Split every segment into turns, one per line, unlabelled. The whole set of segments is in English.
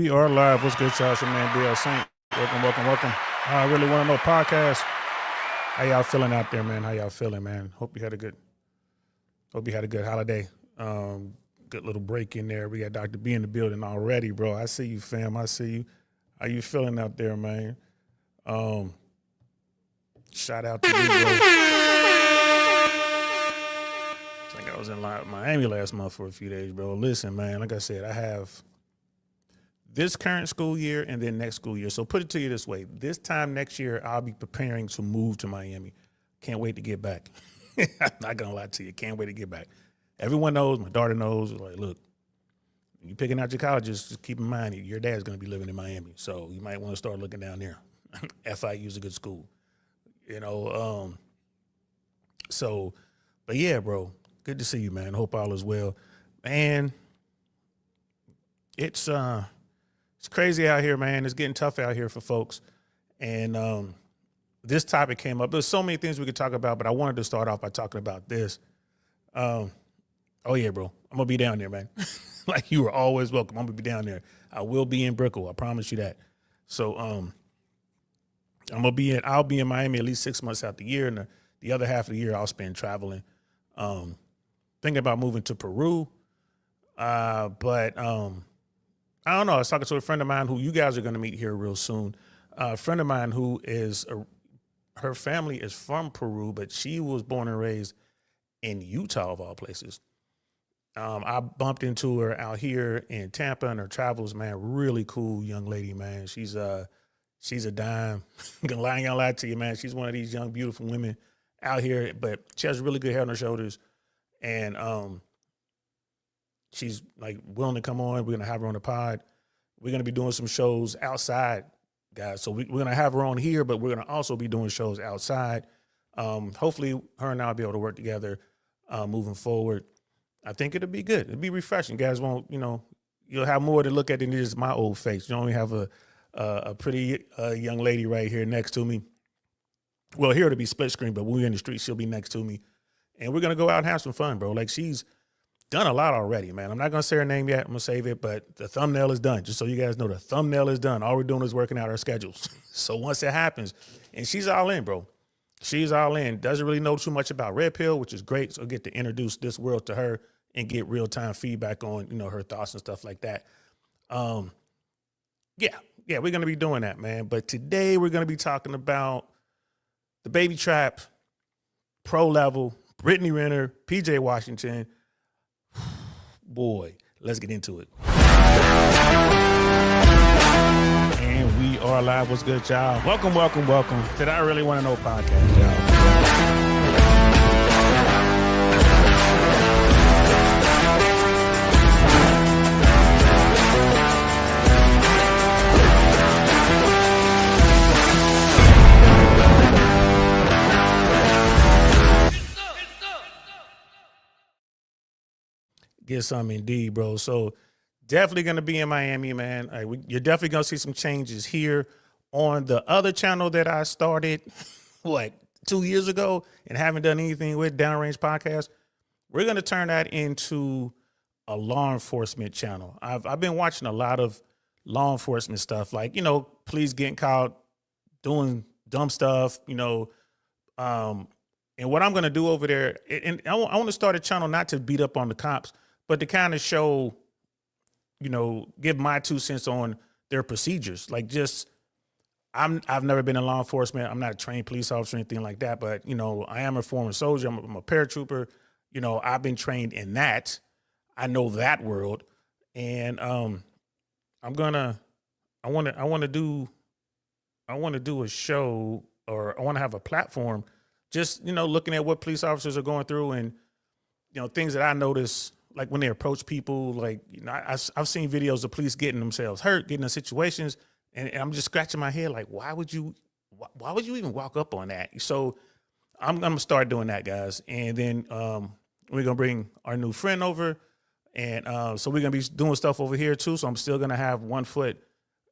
We are live. What's good, y'all? It's your man, DL Saint. Welcome. I really want to know podcast. How y'all feeling out there, man? How y'all feeling, man? Hope you had a good holiday. Good little break in there. We got Dr. B in the building already, bro. I see you, fam. I see you. How you feeling out there, man? Shout out to you, bro. I think I was in Miami last month for a few days, bro. Listen, man, like I said, I have this current school year and then next school year. So put it to you this way. This time next year, I'll be preparing to move to Miami. Can't wait to get back. I'm not going to lie to you. Can't wait to get back. Everyone knows. My daughter knows. Like, look, you're picking out your colleges, just keep in mind your dad's going to be living in Miami. So you might want to start looking down there. FIU is a good school. You know, but yeah, bro, good to see you, man. Hope all is well. Man, it's crazy out here, man. It's getting tough out here for folks. And this topic came up. There's so many things we could talk about, but I wanted to start off by talking about this. Oh, yeah, bro. I'm going to be down there, man. Like, you are always welcome. I'm going to be down there. I will be in Brickell. I promise you that. So I'll be in Miami at least 6 months out the year, and the other half of the year I'll spend traveling. Thinking about moving to Peru, but I don't know. I was talking to a friend of mine who you guys are going to meet here real soon. A friend of mine who her family is from Peru, but she was born and raised in Utah, of all places. I bumped into her out here in Tampa in her travels, man. Really cool young lady, man. She's a dime. I ain't gonna lie to you, man. She's one of these young, beautiful women out here, but she has really good head on her shoulders. And she's like willing to come on. We're gonna have her on the pod. We're gonna be doing some shows outside, guys. So we're gonna have her on here, but we're gonna also be doing shows outside. Hopefully, her and I will be able to work together moving forward. I think it'll be good. It'll be refreshing. Guys won't, you'll have more to look at than just my old face. You only have a pretty young lady right here next to me. Well, here it'll be split screen, but when we're in the street, she'll be next to me. And we're going to go out and have some fun, bro. Like, she's done a lot already, man. I'm not going to say her name yet. I'm going to save it, but the thumbnail is done. Just so you guys know, the thumbnail is done. All we're doing is working out our schedules. So once it happens, and she's all in, bro. She's all in. Doesn't really know too much about Red Pill, which is great. So I get to introduce this world to her and get real-time feedback on, her thoughts and stuff like that. Yeah, we're going to be doing that, man. But today we're going to be talking about the baby trap, pro level, Brittany Renner, PJ Washington. Boy, let's get into it. And we are live. What's good, y'all? Welcome to the I Really Want to Know podcast, y'all. Get some indeed, bro. So definitely going to be in Miami, man. You're definitely going to see some changes here on the other channel that I started, 2 years ago and haven't done anything with, Downrange Podcast. We're going to turn that into a law enforcement channel. I've been watching a lot of law enforcement stuff, like, police getting caught doing dumb stuff, and what I'm going to do over there, and I want to start a channel not to beat up on the cops, but to kind of show, give my 2 cents on their procedures. Like, I've never been in law enforcement. I'm not a trained police officer or anything like that, but, I am a former soldier. I'm a paratrooper. I've been trained in that. I know that world. And I want to do a show, or I want to have a platform just, looking at what police officers are going through and, things that I notice, like when they approach people, like, I've seen videos of police getting themselves hurt, getting in situations, and I'm just scratching my head like, why would you even walk up on that? So I'm going to start doing that, guys. And then we're going to bring our new friend over. And so we're going to be doing stuff over here too. So I'm still going to have 1 foot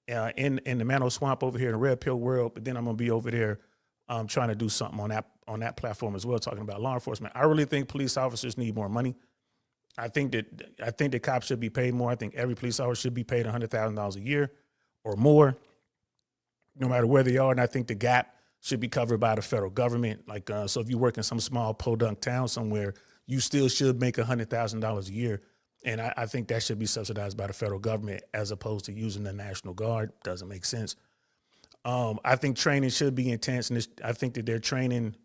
in the Mano Swamp over here in the Red Pill world. But then I'm going to be over there trying to do something on that platform as well, talking about law enforcement. I really think police officers need more money. I think that cops should be paid more. I think every police officer should be paid $100,000 a year or more, no matter where they are. And I think the gap should be covered by the federal government. Like, so if you work in some small podunk town somewhere, you still should make $100,000 a year. And I think that should be subsidized by the federal government as opposed to using the National Guard. Doesn't make sense. I think training should be intense. And I think that their training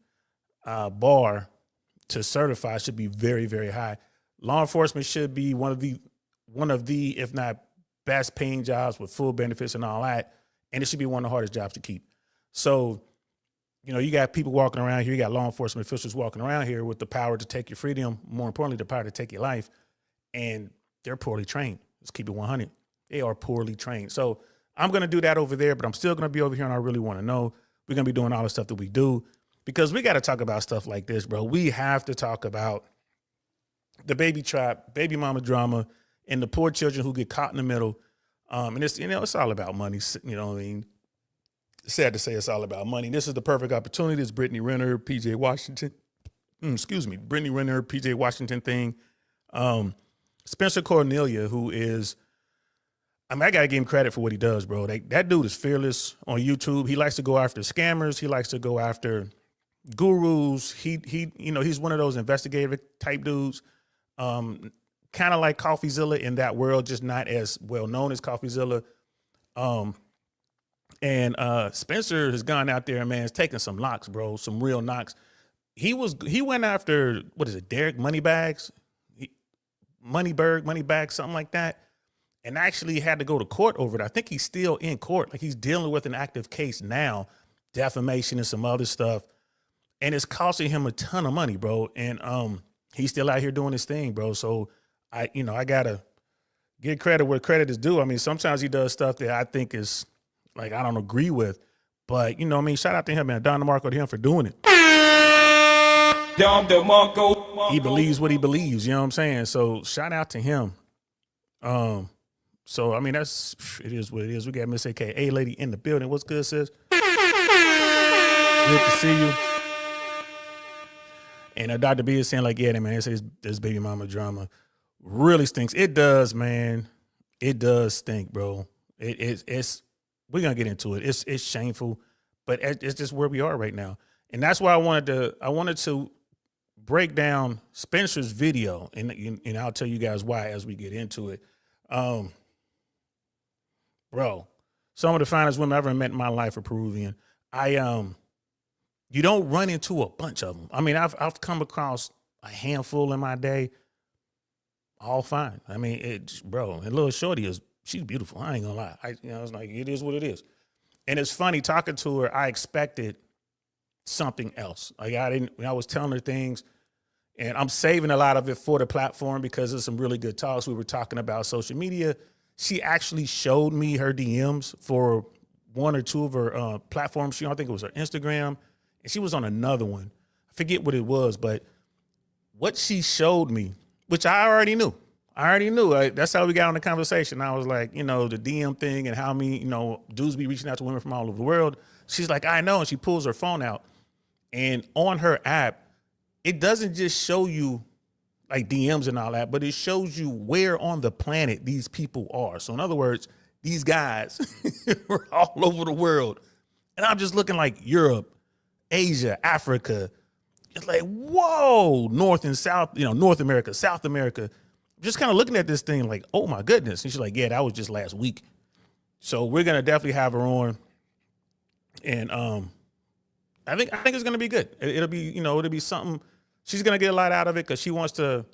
bar to certify should be very, very high. Law enforcement should be one of the, if not best paying jobs with full benefits and all that. And it should be one of the hardest jobs to keep. So, you know, you got people walking around here. You got law enforcement officials walking around here with the power to take your freedom. More importantly, the power to take your life. And they're poorly trained. Let's keep it 100. They are poorly trained. So I'm going to do that over there, but I'm still going to be over here and I really want to know. We're going to be doing all the stuff that we do because we got to talk about stuff like this, bro. We have to talk about the baby trap, baby mama drama, and the poor children who get caught in the middle. And it's, you know, it's all about money. You know what I mean? Sad to say it's all about money. This is the perfect opportunity. This Brittany Renner, PJ Washington, Brittany Renner, PJ Washington thing. Spencer Cornelia, who is, I mean, I got to give him credit for what he does, bro. That dude is fearless on YouTube. He likes to go after scammers. He likes to go after gurus. He, you know, he's one of those investigative type dudes. Kind of like CoffeeZilla in that world, just not as well known as CoffeeZilla. And Spencer has gone out there and, man, is taking some knocks, bro, some real knocks. He went after, what is it, Derek Moneybags? Moneybags, something like that. And actually had to go to court over it. I think he's still in court. Like, he's dealing with an active case now, defamation and some other stuff. And it's costing him a ton of money, bro. And he's still out here doing his thing, bro. So I gotta give credit where credit is due. I mean, sometimes he does stuff that I think is like, I don't agree with. But, you know what I mean? Shout out to him, man. Don DeMarco to him for doing it. Don DeMarco. He believes what he believes, you know what I'm saying? So shout out to him. So, I mean, it is what it is. We got Miss AKA lady in the building. What's good, sis? Good to see you. And Dr. B is saying, like, yeah, man, it says this baby mama drama really stinks. It does, man. It does stink, bro. It's we're gonna get into it. It's shameful, but it's just where we are right now. And that's why I wanted to break down Spencer's video, and I'll tell you guys why as we get into it. Bro, some of the finest women I've ever met in my life are Peruvian. You don't run into a bunch of them. I mean, I've come across a handful in my day. All fine. I mean, bro, and little shorty she's beautiful. I ain't gonna lie. It's like, it is what it is. And it's funny talking to her. I expected something else. Like, I was telling her things, and I'm saving a lot of it for the platform because there's some really good talks. We were talking about social media. She actually showed me her DMs for one or two of her platforms. I think it was her Instagram, and she was on another one. I forget what it was, but what she showed me, which I already knew. That's how we got on the conversation. I was like, the DM thing and how many, dudes be reaching out to women from all over the world. She's like, I know. And she pulls her phone out. And on her app, it doesn't just show you like DMs and all that, but it shows you where on the planet these people are. So in other words, these guys were all over the world. And I'm just looking like Europe, Asia, Africa. It's like, whoa, North and South, North America, South America. Just kind of looking at this thing like, oh my goodness. And she's like, yeah, that was just last week. So we're going to definitely have her on. And I think it's going to be good. It'll be something. She's going to get a lot out of it because she wants to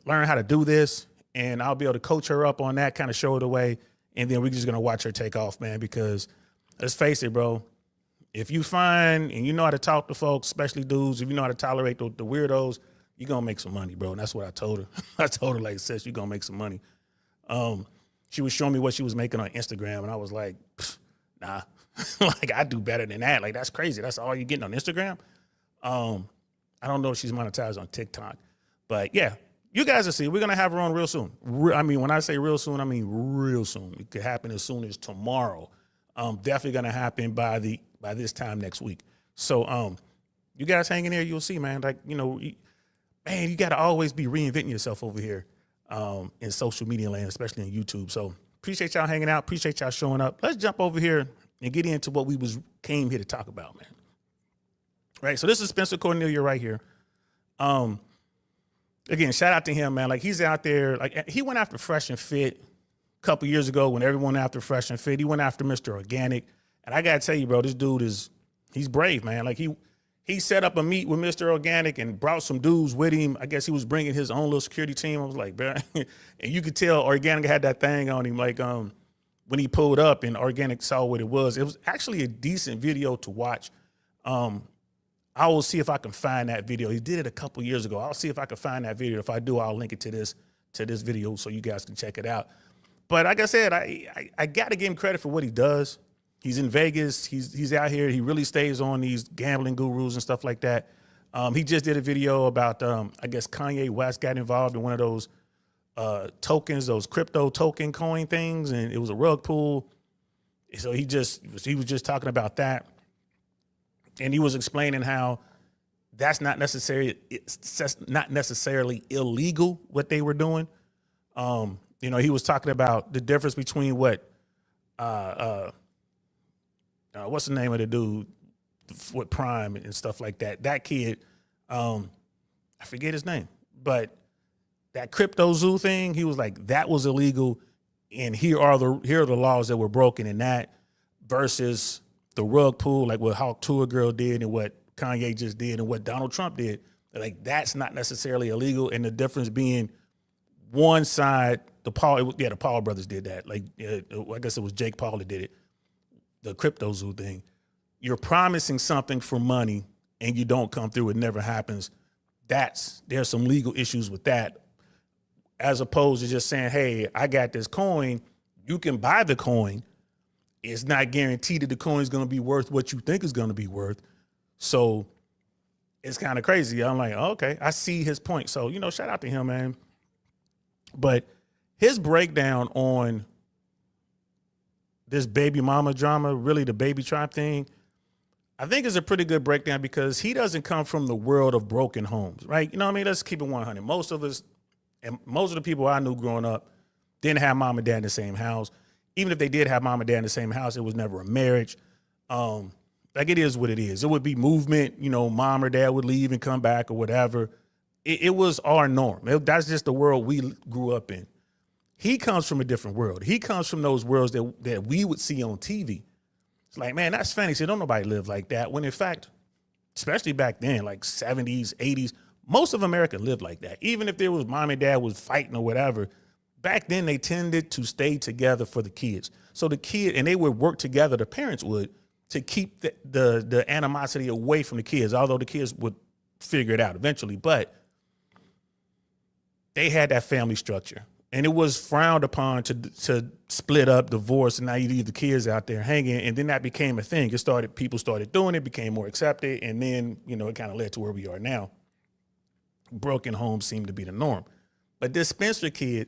learn how to do this. And I'll be able to coach her up on that, kind of show her the way. And then we're just going to watch her take off, man, because let's face it, bro. If you find and you know how to talk to folks, especially dudes, if you know how to tolerate the weirdos, you're going to make some money, bro. And that's what I told her. I told her, like, sis, you're going to make some money. She was showing me what she was making on Instagram, and I was like, nah. Like, I do better than that. Like, that's crazy. That's all you're getting on Instagram? I don't know if she's monetized on TikTok. But, yeah, you guys will see. We're going to have her on real soon. I mean, when I say real soon, I mean real soon. It could happen as soon as tomorrow. Definitely going to happen by this time next week. So you guys hang in there. You'll see, man. Like, man, you got to always be reinventing yourself over here in social media land, especially on YouTube. So appreciate y'all hanging out. Appreciate y'all showing up. Let's jump over here and get into what we came here to talk about, man. Right. So this is Spencer Cornelia right here. Again, shout out to him, man. Like, he's out there. Like, he went after Fresh and Fit a couple years ago when everyone after Fresh and Fit. He went after Mr. Organic. And I got to tell you, bro, this dude he's brave, man. Like, he set up a meet with Mr. Organic and brought some dudes with him. I guess he was bringing his own little security team. I was like, bro, and you could tell Organic had that thing on him. Like, when he pulled up and Organic saw what it was actually a decent video to watch. I will see if I can find that video. He did it a couple years ago. I'll see if I can find that video. If I do, I'll link it to this video so you guys can check it out. But like I said, I got to give him credit for what he does. He's in Vegas. He's out here. He really stays on these gambling gurus and stuff like that. He just did a video about, I guess Kanye West got involved in one of those tokens, those crypto token coin things, and it was a rug pull. So he was just talking about that. And he was explaining how that's not necessarily illegal what they were doing. You know, he was talking about the difference between what's the name of the dude with Prime and stuff like that. That kid, I forget his name, but that crypto zoo thing, he was like, that was illegal, and here are the laws that were broken in that, versus the rug pull, like what Hawk Tour Girl did and what Kanye just did and what Donald Trump did. Like, that's not necessarily illegal. And the difference being one side, the Paul brothers did that. Like, I guess it was Jake Paul that did it. The crypto zoo thing. You're promising something for money and you don't come through. It never happens. There's some legal issues with that, as opposed to just saying, hey, I got this coin. You can buy the coin. It's not guaranteed that the coin is going to be worth what you think is going to be worth. So it's kind of crazy. I'm like, okay, I see his point. So, you know, shout out to him, man. But his breakdown on this baby mama drama, really the baby trap thing, I think is a pretty good breakdown, because he doesn't come from the world of broken homes, right? You know what I mean? Let's keep it 100. Most of us, and most of the people I knew growing up, didn't have mom and dad in the same house. Even if they did have mom and dad in the same house, it was never a marriage. Like, it is what it is. It would be movement, you know, mom or dad would leave and come back or whatever. It was our norm. That's just the world we grew up in. He comes from a different world. He comes from those worlds that we would see on TV. It's like, man, that's fantasy. Don't nobody live like that. When in fact, especially back then, like 70s, 80s, most of America lived like that. Even if there was mom and dad was fighting or whatever, back then they tended to stay together for the kids. So the kid, and they would work together, the parents would, to keep the animosity away from the kids, although the kids would figure it out eventually. But they had that family structure. And it was frowned upon to split up, divorce, and now you leave the kids out there hanging. And then that became a thing. People started doing it, became more accepted, and then, you know, it kind of led to where we are now. Broken homes seem to be the norm. But this Spencer kid,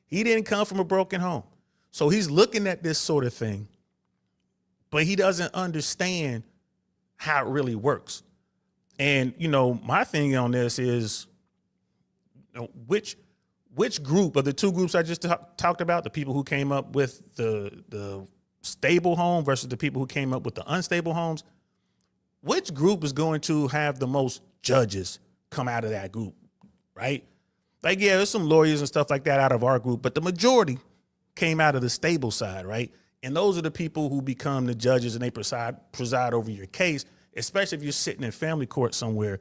he didn't come from a broken home. So he's looking at this sort of thing, but he doesn't understand how it really works. And, you know, my thing on this is, you know, which group of the two groups I just talked about, the people who came up with the stable home versus the people who came up with the unstable homes, which group is going to have the most judges come out of that group, right? Like, yeah, there's some lawyers and stuff like that out of our group, but the majority came out of the stable side, right? And those are the people who become the judges, and they preside over your case, especially if you're sitting in family court somewhere.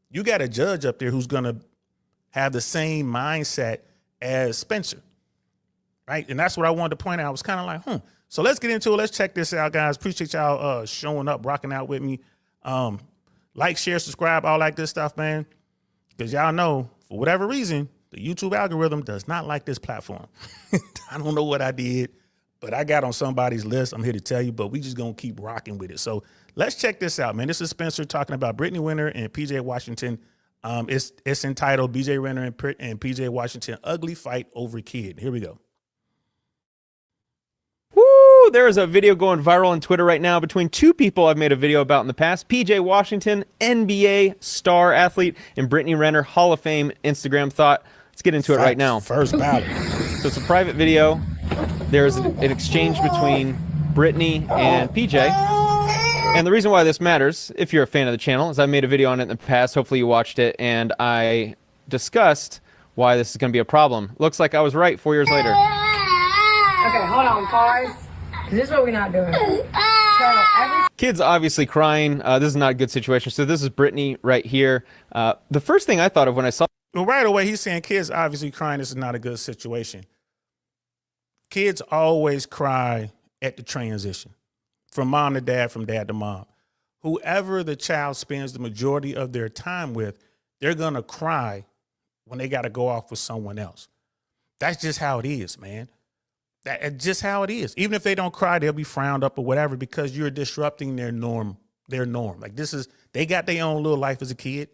You got a judge up there who's going to have the same mindset as Spencer, right? And that's what I wanted to point out. I was kind of like, So let's get into it. Let's check this out, guys. Appreciate y'all showing up, rocking out with me. Like, share, subscribe, all that good stuff, man. Because y'all know, for whatever reason, the YouTube algorithm does not like this platform. I don't know what I did, but I got on somebody's list. I'm here to tell you, but we just going to keep rocking with it. So let's check this out, man. This is Spencer talking about Brittany Renner and PJ Washington. It's entitled BJ Renner and PJ Washington, Ugly Fight Over Kid. Here we go.
Woo! There's a video going viral on Twitter right now between two people I've made a video about in the past. PJ Washington, NBA star athlete, and Brittany Renner, Hall of Fame Instagram thought. Let's get into it right now.
First ballot.
So it's a private video. There's an exchange between Brittany and PJ. And the reason why this matters, if you're a fan of the channel, is I made a video on it in the past. Hopefully you watched it. And I discussed why this is going to be a problem. Looks like I was right 4 years later.
Okay, hold on, pause. This is what we're not doing. So
Kids obviously crying. This is not a good situation. So this is Brittany right here. The first thing I thought of when I saw...
Well, right away, he's saying kids obviously crying. This is not a good situation. Kids always cry at the transition. From mom to dad, from dad to mom. Whoever the child spends the majority of their time with, they're going to cry when they got to go off with someone else. That's just how it is, man. That's just how it is. Even if they don't cry, they'll be frowned up or whatever because you're disrupting their norm. Like they got their own little life as a kid.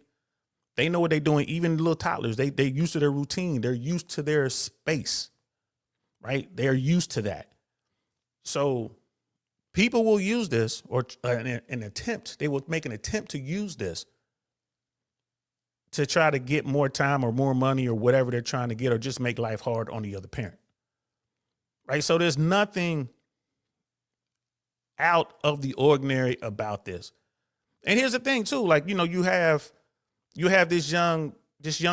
They know what they're doing. Even little toddlers, they're used to their routine. They're used to their space, right? They're used to that. So people will use this or they will make an attempt to use this to try to get more time or more money or whatever they're trying to get or just make life hard on the other parent. Right. So there's nothing out of the ordinary about this. And here's the thing, too, like, you know, you have this young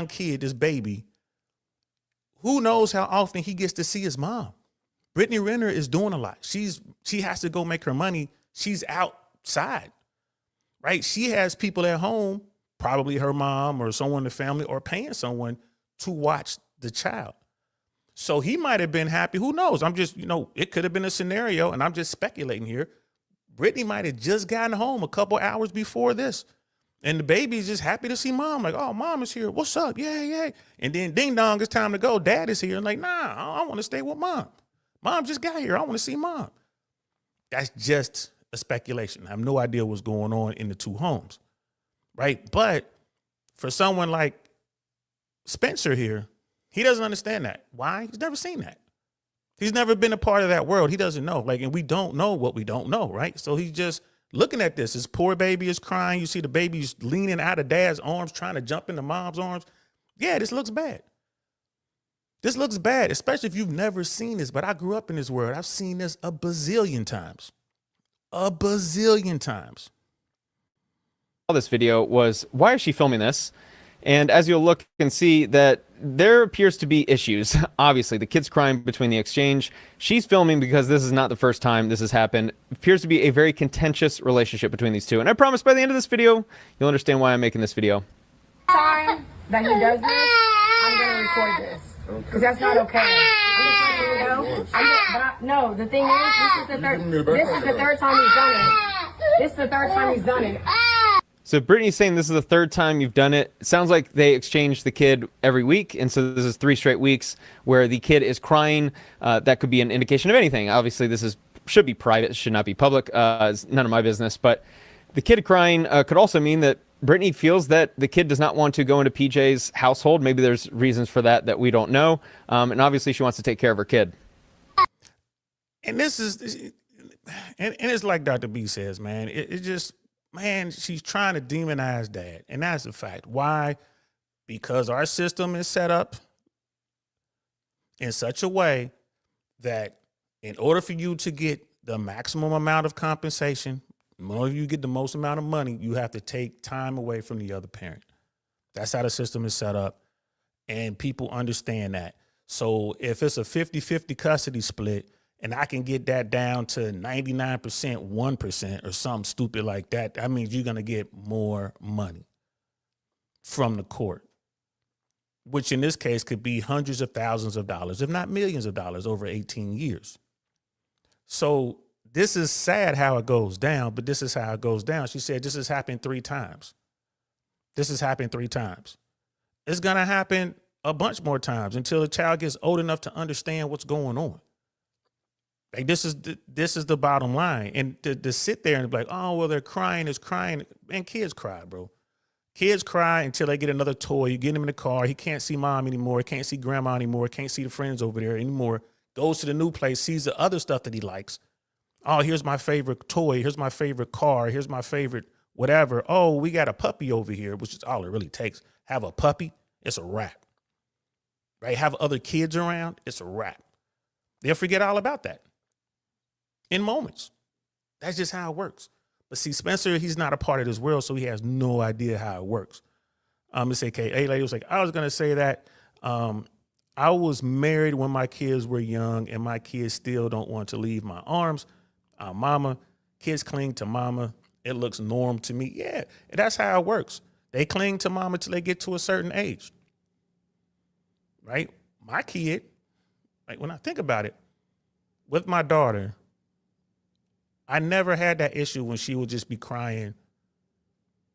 kid, this baby. Who knows how often he gets to see his mom? Brittany Renner is doing a lot. She has to go make her money. She's outside. Right. She has people at home, probably her mom or someone in the family or paying someone to watch the child. So he might have been happy. Who knows? I'm just, it could have been a scenario, and I'm just speculating here. Brittany might have just gotten home a couple hours before this, and the baby's just happy to see mom. Like, oh, mom is here. What's up? Yeah. And then ding dong, it's time to go. Dad is here. And like, nah, I want to stay with mom. Mom just got here. I want to see mom. That's just a speculation. I have no idea what's going on in the two homes, right? But for someone like Spencer here, he doesn't understand that. Why? He's never seen that. He's never been a part of that world. He doesn't know. And we don't know what we don't know, right? So he's just looking at this. His poor baby is crying. You see the baby's leaning out of dad's arms, trying to jump into mom's arms. Yeah, this looks bad. This looks bad, especially if you've never seen this. But I grew up in this world. I've seen this a bazillion times. A bazillion times.
This video was, why is she filming this? And as you'll look and see that there appears to be issues. Obviously, the kid's crying between the exchange. She's filming because this is not the first time this has happened. It appears to be a very contentious relationship between these two. And I promise by the end of this video, you'll understand why I'm making this video.
time that he does this, I'm going to record this. Because that's not okay. No, the thing is, this is the third time he's done it. This is the third time he's done it.
So Brittany's saying this is the third time you've done it. It sounds like they exchange the kid every week, and so this is 3 straight weeks where the kid is crying. That could be an indication of anything. Obviously, this should be private, should not be public. It's none of my business. But the kid crying could also mean that Brittany feels that the kid does not want to go into PJ's household. Maybe there's reasons for that we don't know. And obviously, she wants to take care of her kid.
And this is, and it's like Dr. B says, man, it just, man, she's trying to demonize dad. And that's a fact. Why? Because our system is set up in such a way that in order for you to get the maximum amount of compensation, in order for you to get the most amount of money, you have to take time away from the other parent. That's how the system is set up. And people understand that. So if it's a 50-50 custody split, and I can get that down to 99%, 1% or something stupid like that, that means you're going to get more money from the court, which in this case could be hundreds of thousands of dollars, if not millions of dollars over 18 years. So this is sad how it goes down, but this is how it goes down. She said this has happened 3 times. This has happened 3 times. It's going to happen a bunch more times until the child gets old enough to understand what's going on. Like this is the bottom line. And to sit there and be like, oh, well, they're crying, it's crying. Man, kids cry, bro. Kids cry until they get another toy. You get him in the car. He can't see mom anymore. Can't see grandma anymore. Can't see the friends over there anymore. Goes to the new place, sees the other stuff that he likes. Oh, here's my favorite toy. Here's my favorite car. Here's my favorite whatever. Oh, we got a puppy over here, which is all it really takes. Have a puppy, it's a wrap. Right? Have other kids around, it's a wrap. They'll forget all about that in moments. That's just how it works. But see, Spencer, he's not a part of this world, so he has no idea how it works. It's okay. Hey, lady was like, I was gonna say that. I was married when my kids were young, and my kids still don't want to leave my arms. Mama, kids cling to mama. It looks norm to me. Yeah, that's how it works. They cling to mama till they get to a certain age. Right? My kid, like when I think about it, with my daughter, I never had that issue when she would just be crying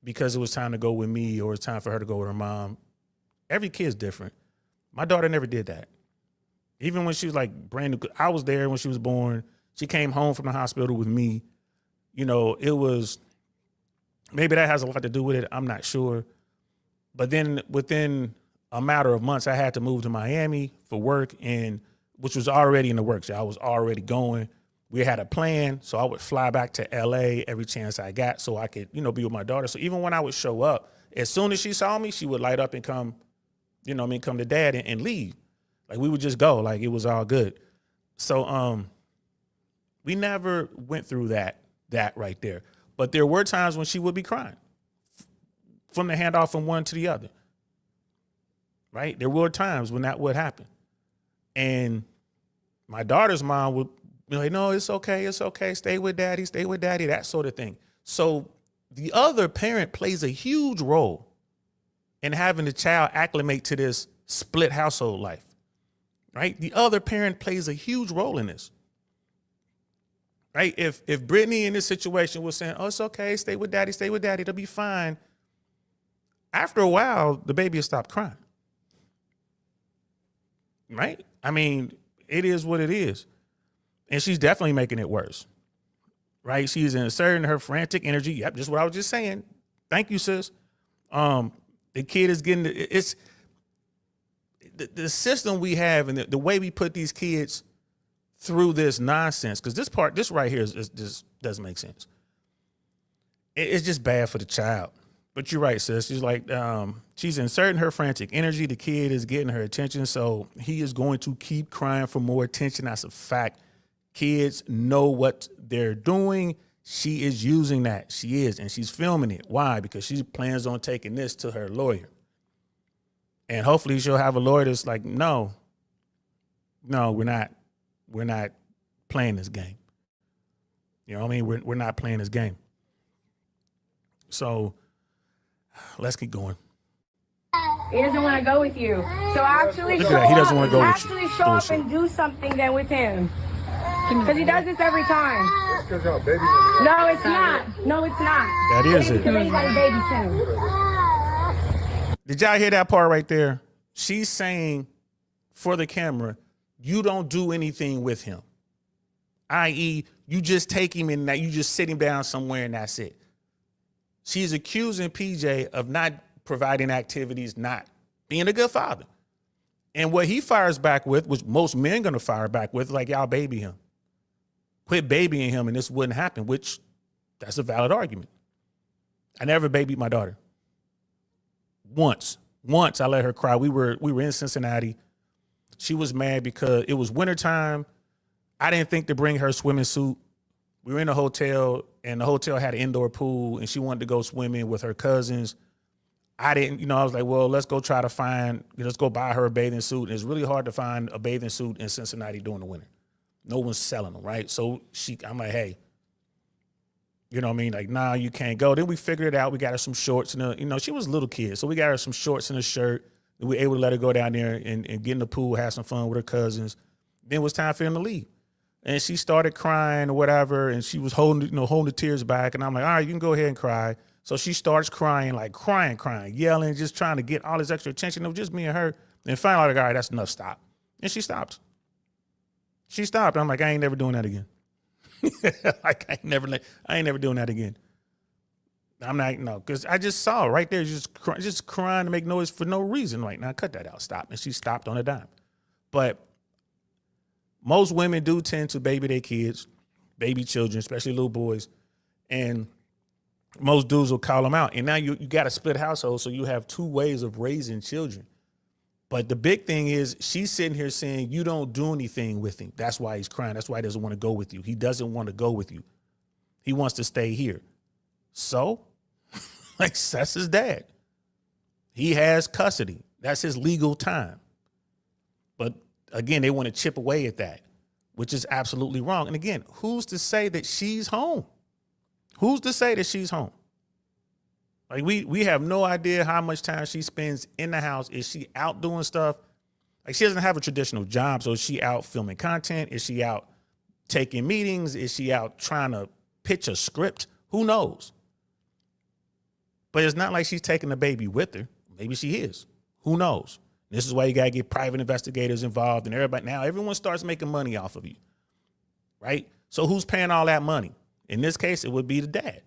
because it was time to go with me or it's time for her to go with her mom. Every kid's different. My daughter never did that. Even when she was like brand new, I was there when she was born. She came home from the hospital with me. You know, it was, maybe that has a lot to do with it. I'm not sure. But then within a matter of months, I had to move to Miami for work, and which was already in the works. I was already going. We had a plan, so I would fly back to LA every chance I got so I could, be with my daughter. So even when I would show up, as soon as she saw me, she would light up and come, come to dad and leave. Like we would just go, like it was all good. So we never went through that right there. But there were times when she would be crying from the handoff from one to the other. Right? There were times when that would happen. And my daughter's mom would be like, no, it's okay. Stay with daddy, that sort of thing. So the other parent plays a huge role in having the child acclimate to this split household life, right? The other parent plays a huge role in this, right? If Brittany in this situation was saying, oh, it's okay, stay with daddy, it'll be fine. After a while, the baby will stop crying, right? I mean, it is what it is. And she's definitely making it worse, right? She's inserting her frantic energy. Yep, just what I was just saying. Thank you, sis. The kid is getting, it's the system we have and the way we put these kids through this nonsense, because this right here is just doesn't make sense. It's just bad for the child. But you're right, sis. She's like, she's inserting her frantic energy. The kid is getting her attention, so he is going to keep crying for more attention. That's a fact. Kids know what they're doing. She is using that. She is, and she's filming it. Why? Because she plans on taking this to her lawyer. And hopefully she'll have a lawyer that's like, no, we're not playing this game. You know what I mean? We're not playing this game. So let's keep going.
He doesn't want to go with you. So actually
Look at that. He doesn't want to go with you.
Actually show up and do something then with him. Because he does this every time. No, it's not. No, it's not.
That is it.
Because anybody babysit him.
Did y'all hear that part right there? She's saying for the camera, you don't do anything with him. I.e., you just take him and you just sit him down somewhere and that's it. She's accusing PJ of not providing activities, not being a good father. And what he fires back with, which most men gonna fire back with, like, y'all baby him. Quit babying him and this wouldn't happen, which that's a valid argument. I never babied my daughter. Once I let her cry. We were in Cincinnati. She was mad because it was wintertime. I didn't think to bring her swimming suit. We were in a hotel and the hotel had an indoor pool and she wanted to go swimming with her cousins. I didn't, I was like, well, let's go buy her a bathing suit. And it's really hard to find a bathing suit in Cincinnati during the winter. No one's selling them, right? So I'm like, hey, you know what I mean? Like, nah, you can't go. Then we figured it out. We got her some shorts and she was a little kid. So we got her some shorts and a shirt. And we were able to let her go down there and get in the pool, have some fun with her cousins. Then it was time for them to leave. And she started crying or whatever. And she was holding the tears back. And I'm like, all right, you can go ahead and cry. So she starts crying, like crying, yelling, just trying to get all this extra attention. It was just me and her. And finally, like, all right, that's enough, stop. And she stopped. I'm like, I ain't never doing that again. Like, I ain't never doing that again. I'm not, no, because I just saw right there, just crying to make noise for no reason. Like, now cut that out, stop. And she stopped on a dime. But most women do tend to baby their kids. baby children, especially little boys. And most dudes will call them out. And now you got a split household, so you have two ways of raising children. But the big thing is she's sitting here saying you don't do anything with him. That's why he's crying. That's why he doesn't want to go with you. He doesn't want to go with you. He wants to stay here. So, like, that's his dad. He has custody. That's his legal time. But again, they want to chip away at that, which is absolutely wrong. And again, who's to say that she's home? Who's to say that she's home? Like, we have no idea how much time she spends in the house. Is she out doing stuff? Like, she doesn't have a traditional job. So is she out filming content? Is she out taking meetings? Is she out trying to pitch a script? Who knows? But it's not like she's taking the baby with her. Maybe she is. Who knows? This is why you got to get private investigators involved and everybody. Now everyone starts making money off of you, right? So who's paying all that money? In this case, it would be the dad.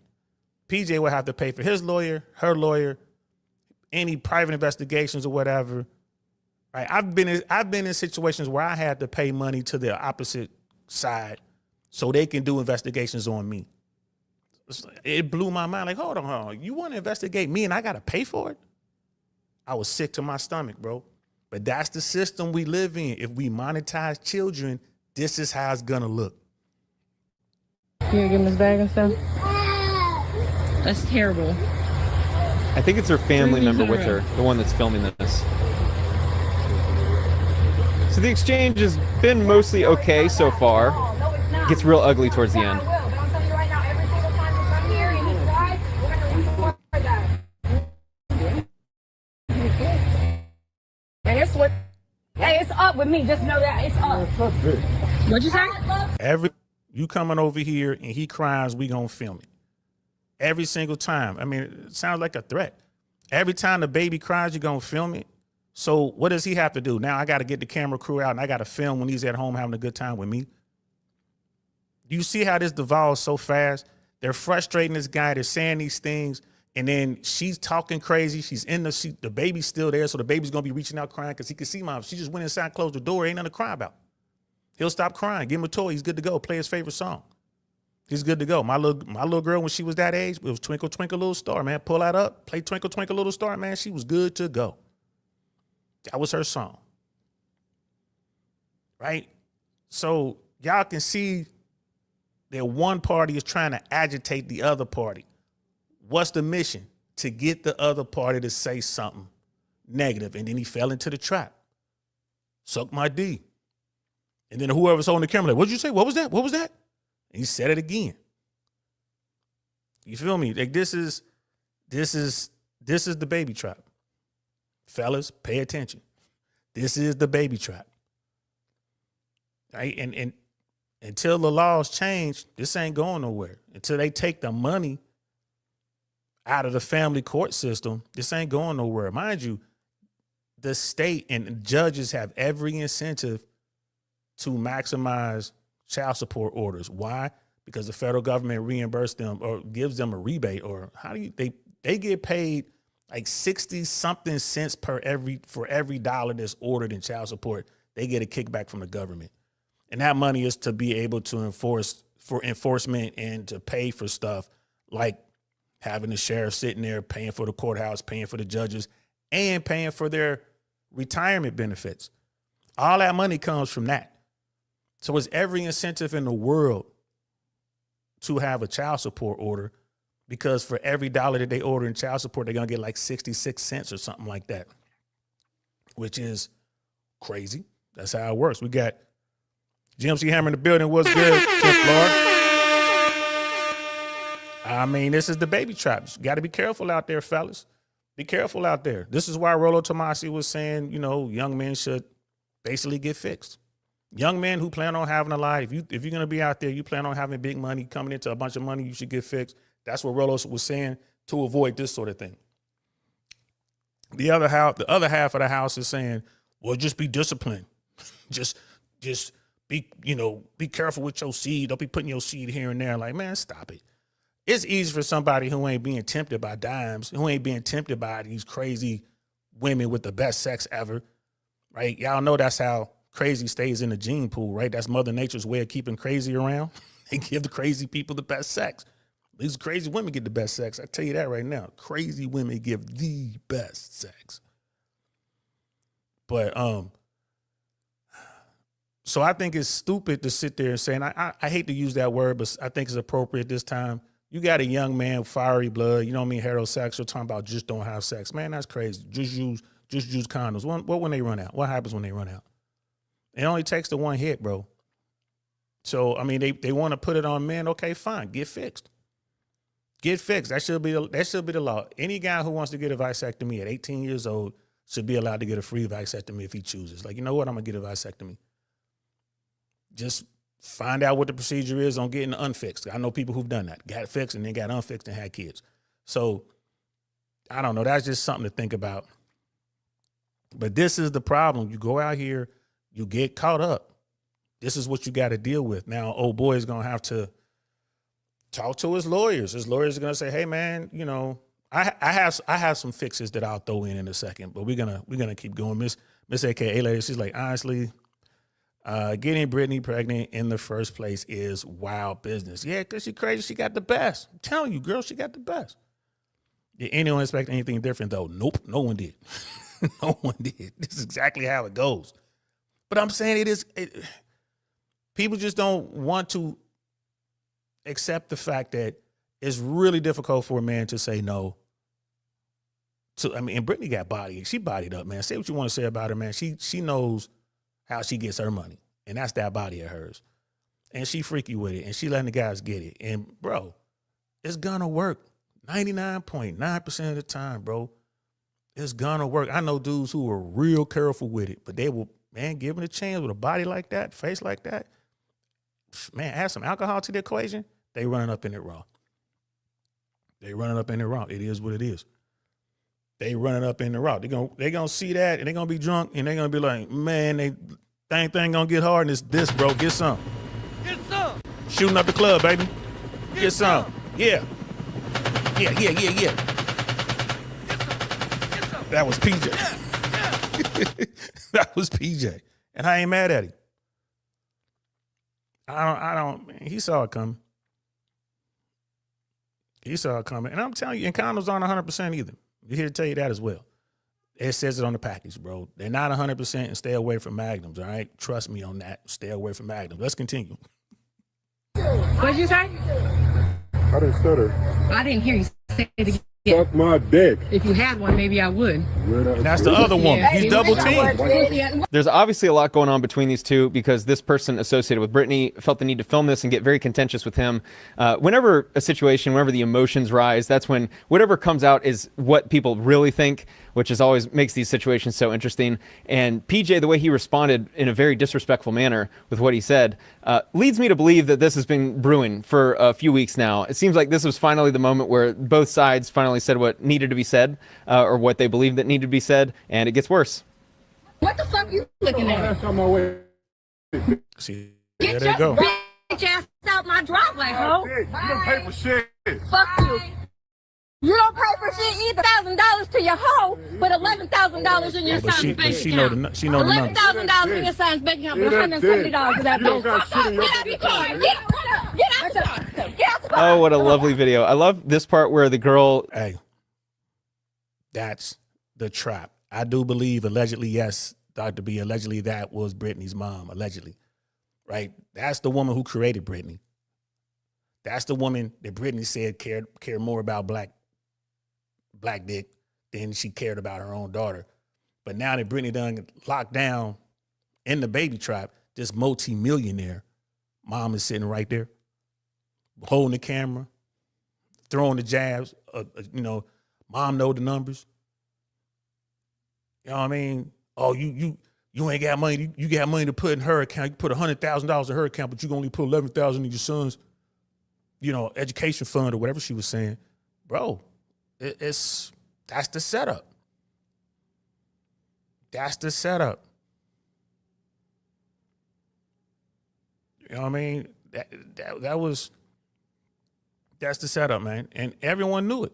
PJ would have to pay for his lawyer, her lawyer, any private investigations or whatever. Right? I've been in situations where I had to pay money to the opposite side so they can do investigations on me. It blew my mind. Like, hold on. You want to investigate me and I got to pay for it? I was sick to my stomach, bro. But that's the system we live in. If we monetize children, this is how it's going to look.
You gonna give him his bag and stuff?
That's terrible.
I think it's her family member with her, the one that's filming this. So the exchange has been mostly okay so far. It gets real ugly towards the end.
Hey, it's up with me. Just know that it's up.
What'd you say?
You coming over here and he cries, we gonna film it. Every single time. I mean, it sounds like a threat. Every time the baby cries, you're gonna film it. So what does he have to do? Now I got to get the camera crew out and I got to film when he's at home having a good time with me. Do you see how this devolves so fast? They're frustrating this guy. They're saying these things. And then she's talking crazy. She's in the seat. The baby's still there. So the baby's going to be reaching out crying because he can see mom. She just went inside, closed the door. Ain't nothing to cry about. He'll stop crying. Give him a toy. He's good to go. Play his favorite song. He's good to go. My little girl, when she was that age, it was Twinkle, Twinkle, Little Star, man. Pull that up. Play Twinkle, Twinkle, Little Star, man. She was good to go. That was her song. Right? So y'all can see that one party is trying to agitate the other party. What's the mission? To get the other party to say something negative. And then he fell into the trap. Suck my D. And then whoever's holding the camera, like, what'd you say? What was that? What was that? And he said it again. You feel me? Like, this is the baby trap. Fellas, pay attention. This is the baby trap. Right? And until the laws change, this ain't going nowhere. Until they take the money out of the family court system, this ain't going nowhere. Mind you, the state and judges have every incentive to maximize child support orders. Why? Because the federal government reimburses them or gives them a rebate, or they get paid like 60 something cents for every dollar that's ordered in child support. They get a kickback from the government. And that money is to be able to enforce for enforcement and to pay for stuff like having the sheriff sitting there paying for the courthouse, paying for the judges, and paying for their retirement benefits. All that money comes from that. So it's every incentive in the world to have a child support order, because for every dollar that they order in child support, they're going to get like 66 cents or something like that, which is crazy. That's how it works. We got GMC Hammer in the building. What's good, 10th floor? I mean, this is the baby trap. You got to be careful out there, fellas. Be careful out there. This is why Rollo Tomasi was saying, young men should basically get fixed. Young men who plan on having a life, if you're going to be out there, you plan on having big money, coming into a bunch of money, you should get fixed. That's what Rollo was saying, to avoid this sort of thing. The other half of the house is saying, well, just be disciplined. just be careful with your seed. Don't be putting your seed here and there. Like, man, stop it. It's easy for somebody who ain't being tempted by dimes, who ain't being tempted by these crazy women with the best sex ever, right? Y'all know that's how crazy stays in the gene pool, right? That's Mother Nature's way of keeping crazy around. They give the crazy people the best sex. These crazy women get the best sex. I tell you that right now. Crazy women give the best sex. But so I think it's stupid to sit there and say, and I hate to use that word, but I think it's appropriate this time. You got a young man, fiery blood, you know what I mean, heterosexual, talking about just don't have sex. Man, that's crazy. Just use condoms. What when they run out? What happens when they run out? It only takes the one hit, bro. So, I mean, they want to put it on men. Okay, fine. Get fixed. Get fixed. That should be the law. Any guy who wants to get a vasectomy at 18 years old should be allowed to get a free vasectomy if he chooses. Like, you know what? I'm going to get a vasectomy. Just find out what the procedure is on getting unfixed. I know people who've done that. Got it fixed and then got unfixed and had kids. So, I don't know. That's just something to think about. But this is the problem. You go out here, you get caught up. This is what you got to deal with. Now, old boy is going to have to talk to his lawyers. His lawyers are going to say, hey, man, you know, I have some fixes that I'll throw in a second, but we're gonna keep going. Miss AKA lady, she's like, honestly, getting Brittany pregnant in the first place is wild business. Yeah, because she's crazy. She got the best. I'm telling you, girl, she got the best. Did anyone expect anything different, though? Nope, no one did. No one did. This is exactly how it goes. But I'm saying people just don't want to accept the fact that it's really difficult for a man to say no. So, I mean, and Brittany got body. She bodied up, man. Say what you want to say about her, man. She knows how she gets her money, and that's that body of hers. And she freaky with it, and she letting the guys get it. And, bro, it's going to work 99.9% of the time, bro. It's going to work. I know dudes who are real careful with it, but they will, man, give it a chance with a body like that, face like that. Man, add some alcohol to the equation, they running up in it raw. They running up in it raw. It is what it is. They running up in the raw. They gonna see that and they're gonna be drunk and they're gonna be like, man, thing gonna get hard and it's this, bro. Get some.
Get some.
Shooting up the club, baby. Get some. Yeah. Yeah. That was PJ.
Yeah.
That was PJ. And I ain't mad at him. I don't, man, he saw it coming. He saw it coming. And I'm telling you, and condoms aren't 100% either. We're here to tell you that as well. It says it on the package, bro. They're not 100% and stay away from magnums, all right? Trust me on that. Stay away from magnums. Let's continue.
What'd you say?
I didn't stutter.
I didn't hear you say it again.
Suck my dick.
If you had one, maybe I would.
And that's the other woman.
Yeah.
He's double teamed.
There's obviously a lot going on between these two because this person associated with Brittany felt the need to film this and get very contentious with him. Whenever the emotions rise, that's when whatever comes out is what people really think, which is always makes these situations so interesting. And PJ, the way he responded in a very disrespectful manner with what he said, leads me to believe that this has been brewing for a few weeks now. It seems like this was finally the moment where both sides finally said what needed to be said, or what they believed that needed to be said, and it gets worse.
What the fuck you looking at?
That's on my way.
See,
Get
there they go.
your bitch ass out my driveway, ho.
You don't pay for shit.
Fuck you. You don't pay for shit either. $1,000 to your hoe, but $11,000 in your
But
son's bank
she know
account.
the numbers.
$11,000 in your son's bank account, but $170 of that
You don't
bitch.
got shit in your
Get out your car. Get out the car. Get out the car.
Oh, what a lovely video. I love this part where the girl...
Hey, that's the trap. I do believe allegedly, yes, Dr. B, allegedly that was Brittany's mom, allegedly, right? That's the woman who created Brittany. That's the woman that Brittany said cared more about black dick than she cared about her own daughter. But now that Brittany done locked down in the baby trap, this multi-millionaire mom is sitting right there, holding the camera, throwing the jabs, mom know the numbers. You know what I mean? Oh, you ain't got money. You got money to put in her account. You put $100,000 in her account, but you can only put $11,000 in your son's, education fund or whatever she was saying. Bro, that's the setup. That's the setup. You know what I mean? That's the setup, man. And everyone knew it.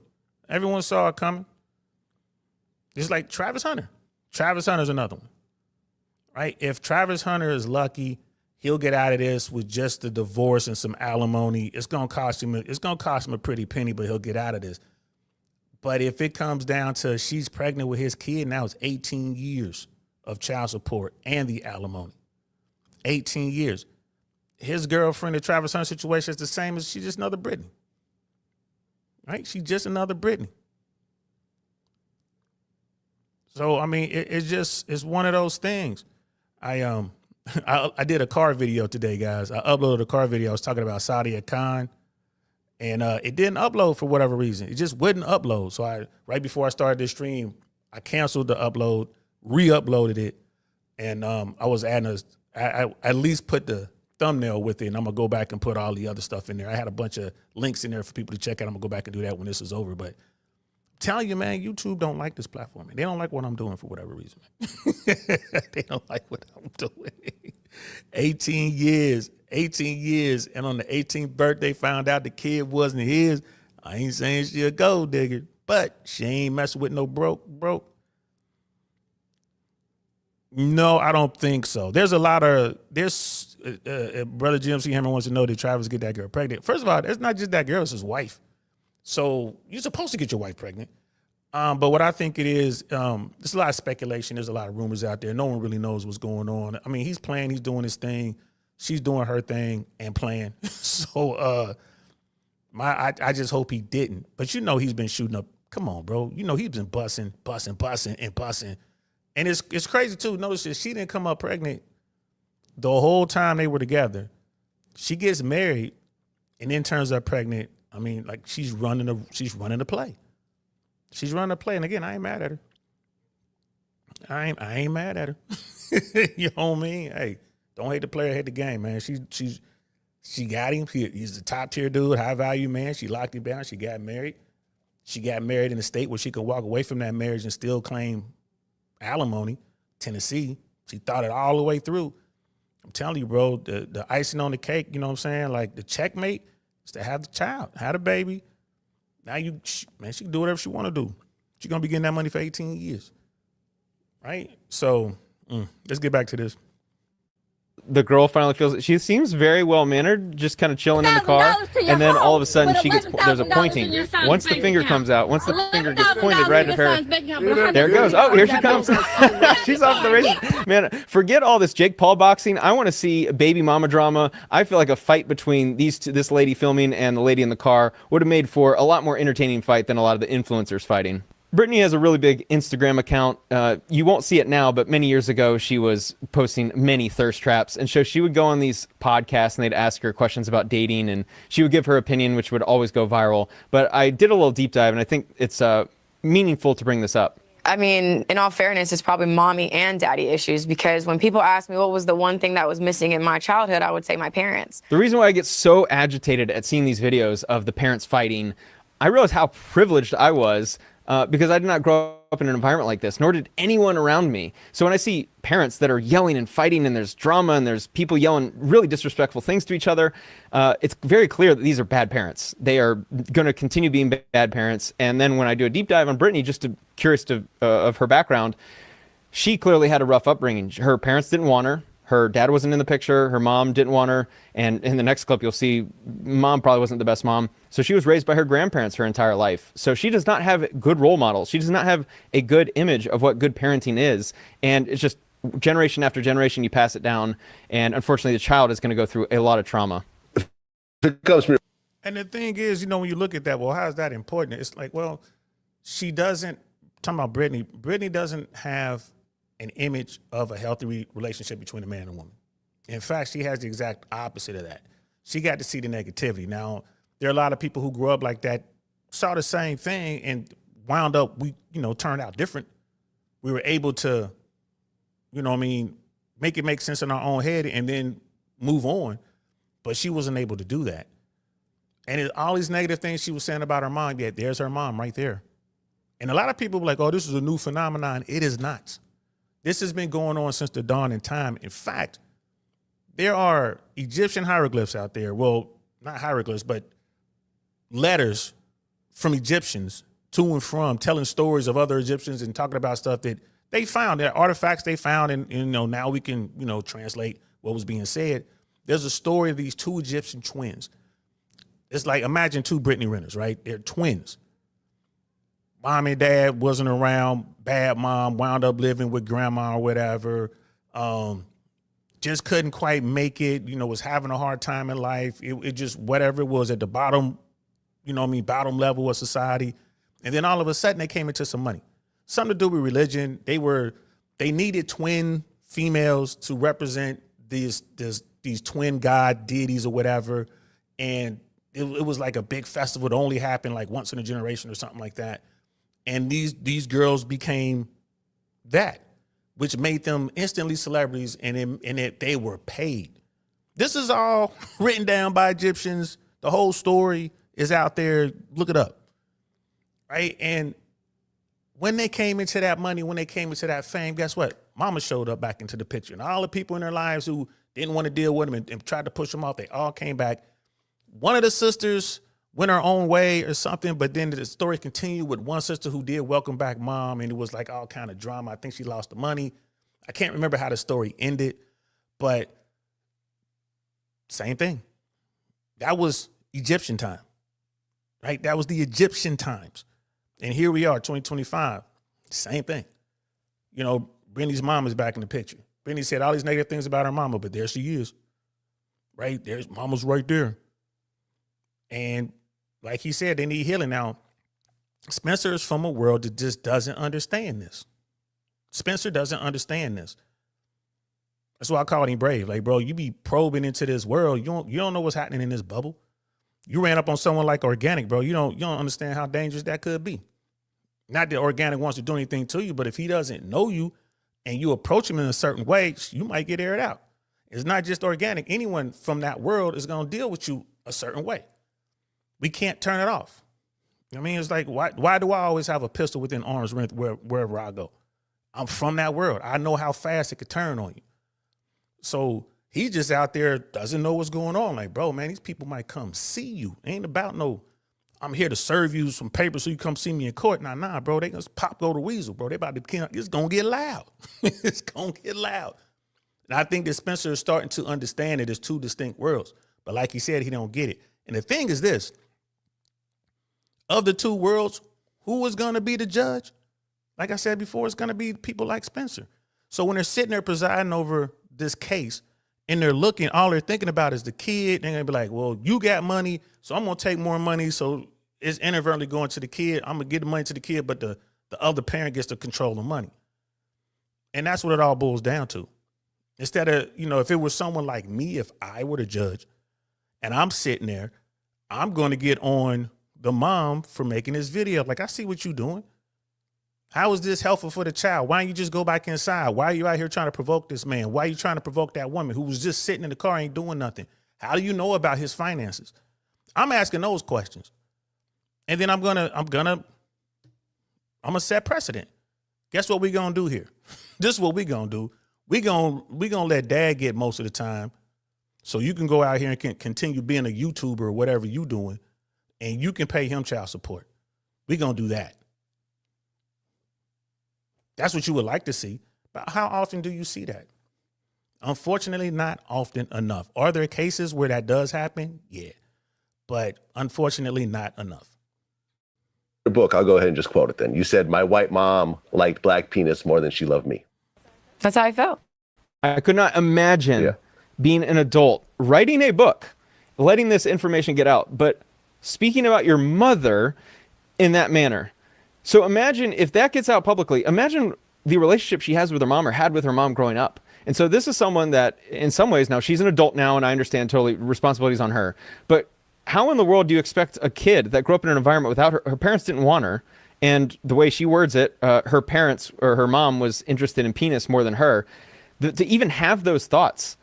Everyone saw it coming. Just like Travis Hunter. Travis Hunter's another one, right? If Travis Hunter is lucky, He'll get out of this with just the divorce and some alimony. It's gonna cost him a pretty penny, but he'll get out of this. But if it comes down to she's pregnant with his kid, now it's 18 years of child support and the alimony. 18 years. His girlfriend, the Travis Hunter situation, is the same as she's just another Brittany. Right? She's just another Brittany. So, I mean, it's one of those things. I did a car video today, guys. I uploaded a car video. I was talking about Sadia Khan, and it didn't upload for whatever reason. It just wouldn't upload. So right before I started this stream, I canceled the upload, re-uploaded it, and I was adding I at least put the thumbnail with it, and I'm gonna go back and put all the other stuff in there. I had a bunch of links in there for people to check out. I'm gonna go back and do that when this is over. But I'm telling you, man, YouTube don't like this platform. They don't like what I'm doing for whatever reason. They don't like what I'm doing. 18 years, and on the 18th birthday, found out the kid wasn't his. I ain't saying she a gold digger, but she ain't messing with no broke. No, I don't think so. There's a lot of brother Jim C. Hammer wants to know, did Travis get that girl pregnant? First of all, it's not just that girl, it's his wife. So you're supposed to get your wife pregnant. But what I think it is, there's a lot of speculation. There's a lot of rumors out there. No one really knows what's going on. I mean, he's playing, he's doing his thing. She's doing her thing and playing. So I just hope he didn't. But you know he's been shooting up. Come on, bro. You know he's been busting. And it's crazy, too. Notice that she didn't come up pregnant the whole time they were together. She gets married and then turns up pregnant. I mean, like she's running the play. She's running the play. And again, I ain't mad at her. I ain't mad at her. You know what I mean? Hey, don't hate the player, hate the game, man. She got him. He's the top tier dude, high value man. She locked him down. She got married. She got married in a state where she could walk away from that marriage and still claim alimony, Tennessee. She thought it all the way through. I'm telling you, bro, the icing on the cake, you know what I'm saying? Like the checkmate is to have the child, have the baby. Now she can do whatever she want to do. She's going to be getting that money for 18 years. Right? So let's get back to this.
The girl finally feels it. She seems very well mannered, just kind of chilling in the car, and then all of a sudden there's a pointing. Once the finger comes out, once the finger gets pointed right at her, there it goes. Oh, here she comes. She's off the races. Man, forget all this Jake Paul boxing. I want to see baby mama drama. I feel like a fight between this lady filming and the lady in the car would have made for a lot more entertaining fight than a lot of the influencers fighting. Brittany has a really big Instagram account. You won't see it now, but many years ago, she was posting many thirst traps. And so she would go on these podcasts and they'd ask her questions about dating and she would give her opinion, which would always go viral. But I did a little deep dive and I think it's meaningful to bring this up.
I mean, in all fairness, it's probably mommy and daddy issues because when people ask me what was the one thing that was missing in my childhood, I would say my parents.
The reason why I get so agitated at seeing these videos of the parents fighting, I realize how privileged I was because I did not grow up in an environment like this, nor did anyone around me. So when I see parents that are yelling and fighting and there's drama and there's people yelling really disrespectful things to each other, it's very clear that these are bad parents. They are going to continue being bad parents. And then when I do a deep dive on Brittany, curious of her background, she clearly had a rough upbringing. Her parents didn't want her. Her dad wasn't in the picture. Her mom didn't want her. And in the next clip, you'll see mom probably wasn't the best mom. So she was raised by her grandparents her entire life. So she does not have good role models. She does not have a good image of what good parenting is. And it's just generation after generation, you pass it down. And unfortunately, the child is going to go through a lot of trauma.
And the thing is, you know, when you look at that, well, how is that important? It's like, well, talking about Brittany doesn't have an image of a healthy relationship between a man and woman. In fact, she has the exact opposite of that. She got to see the negativity. Now, there are a lot of people who grew up like that, saw the same thing and wound up, turned out different. We were able to, make it make sense in our own head and then move on. But she wasn't able to do that. And all these negative things she was saying about her mom, yet there's her mom right there. And a lot of people were like, oh, this is a new phenomenon. It is not. This has been going on since the dawn of time. In fact, there are Egyptian hieroglyphs out there. Well, not hieroglyphs, but letters from Egyptians to and from, telling stories of other Egyptians and talking about stuff that they found. There are artifacts they found, and now we can translate what was being said. There's a story of these two Egyptian twins. It's like, imagine two Brittany Renners, right? They're twins. Mom and dad wasn't around, bad mom, wound up living with grandma or whatever. Just couldn't quite make it, was having a hard time in life. It just, whatever it was, at the bottom, bottom level of society. And then all of a sudden they came into some money. Something to do with religion. They needed twin females to represent these twin god deities or whatever. And it was like a big festival that only happened like once in a generation or something like that. And these girls became that, which made them instantly celebrities, and they were paid. This is all written down by Egyptians. The whole story is out there. Look it up. Right? And when they came into that money, when they came into that fame, guess what? Mama showed up back into the picture. And all the people in their lives who didn't want to deal with them and tried to push them off, they all came back. One of the sisters went her own way or something, but then the story continued with one sister who did welcome back mom, and it was like all kind of drama. I think she lost the money. I can't remember how the story ended, but same thing. That was Egyptian time, right? That was the Egyptian times. And here we are, 2025, same thing. Brittany's mom is back in the picture. Brittany said all these negative things about her mama, but there she is, right? There's mama's right there. And like he said, they need healing. Now, Spencer is from a world that just doesn't understand this. Spencer doesn't understand this. That's why I call him brave. Like, bro, you be probing into this world. You don't know what's happening in this bubble. You ran up on someone like Organic, bro. You don't understand how dangerous that could be. Not that Organic wants to do anything to you, but if he doesn't know you and you approach him in a certain way, you might get aired out. It's not just Organic. Anyone from that world is going to deal with you a certain way. We can't turn it off. It's like, why do I always have a pistol within arm's length wherever I go? I'm from that world. I know how fast it could turn on you. So he's just out there, doesn't know what's going on. Like, bro, man, these people might come see you. Ain't about I'm here to serve you some papers so you come see me in court. Nah, bro, they gonna pop go to weasel, bro. They about to, it's gonna get loud. It's gonna get loud. And I think that Spencer is starting to understand it as two distinct worlds. But like he said, he don't get it. And the thing is this, of the two worlds, who is going to be the judge? Like I said before, it's going to be people like Spencer. So when they're sitting there presiding over this case and they're looking, all they're thinking about is the kid. They're going to be like, well, you got money, so I'm going to take more money. So it's inadvertently going to the kid. I'm going to give the money to the kid, but the other parent gets to control the money. And that's what it all boils down to. Instead of, if it was someone like me, if I were the judge and I'm sitting there, I'm going to get on the mom for making this video. Like, I see what you're doing. How is this helpful for the child? Why don't you just go back inside? Why are you out here trying to provoke this man? Why are you trying to provoke that woman who was just sitting in the car, ain't doing nothing? How do you know about his finances? I'm asking those questions. And then I'm gonna set precedent. Guess what we gonna do here? This is what we gonna do. We gonna let dad get most of the time, so you can go out here and can continue being a YouTuber or whatever you doing, and you can pay him child support. We gonna do that. That's what you would like to see. But how often do you see that? Unfortunately, not often enough. Are there cases where that does happen? Yeah. But unfortunately, not enough.
The book, I'll go ahead and just quote it then. You said, my white mom liked black penis more than she loved me.
That's how I felt.
I could not imagine being an adult, writing a book, letting this information get out, but speaking about your mother in that manner. So imagine if that gets out publicly, imagine the relationship she has with her mom or had with her mom growing up. And so this is someone that in some ways now she's an adult now, and I understand totally responsibilities on her. But how in the world do you expect a kid that grew up in an environment without her parents didn't want her, and the way she words it, her parents or her mom was interested in penis more than her, to even have those thoughts?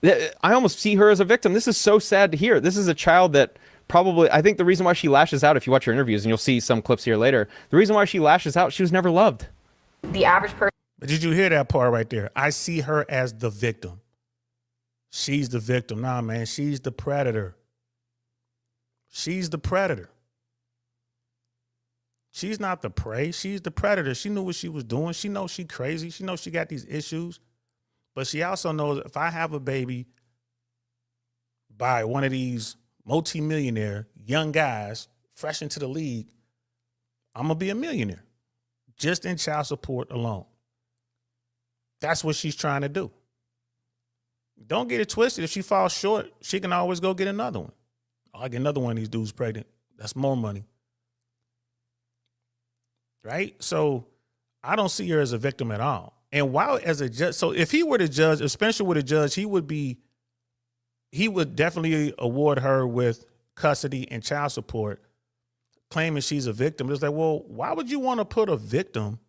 I almost see her as a victim. This is so sad to hear. This is a child that probably, I think the reason why she lashes out, if you watch her interviews, and you'll see some clips here later, the reason why she lashes out, she was never loved.
The average person.
But did you hear that part right there? I see her as the victim. She's the victim. Nah, man, she's the predator. She's the predator. She's not the prey. She's the predator. She knew what she was doing. She knows she crazy. She knows she got these issues. But she also knows if I have a baby by one of these multimillionaire young guys fresh into the league, I'm going to be a millionaire just in child support alone. That's what she's trying to do. Don't get it twisted. If she falls short, she can always go get another one. Oh, I get another one of these dudes pregnant. That's more money. Right? So I don't see her as a victim at all. And while as a judge, so if he were the judge, if Spencer were the judge, he would definitely award her with custody and child support, claiming she's a victim. It's like, well, why would you want to put a victim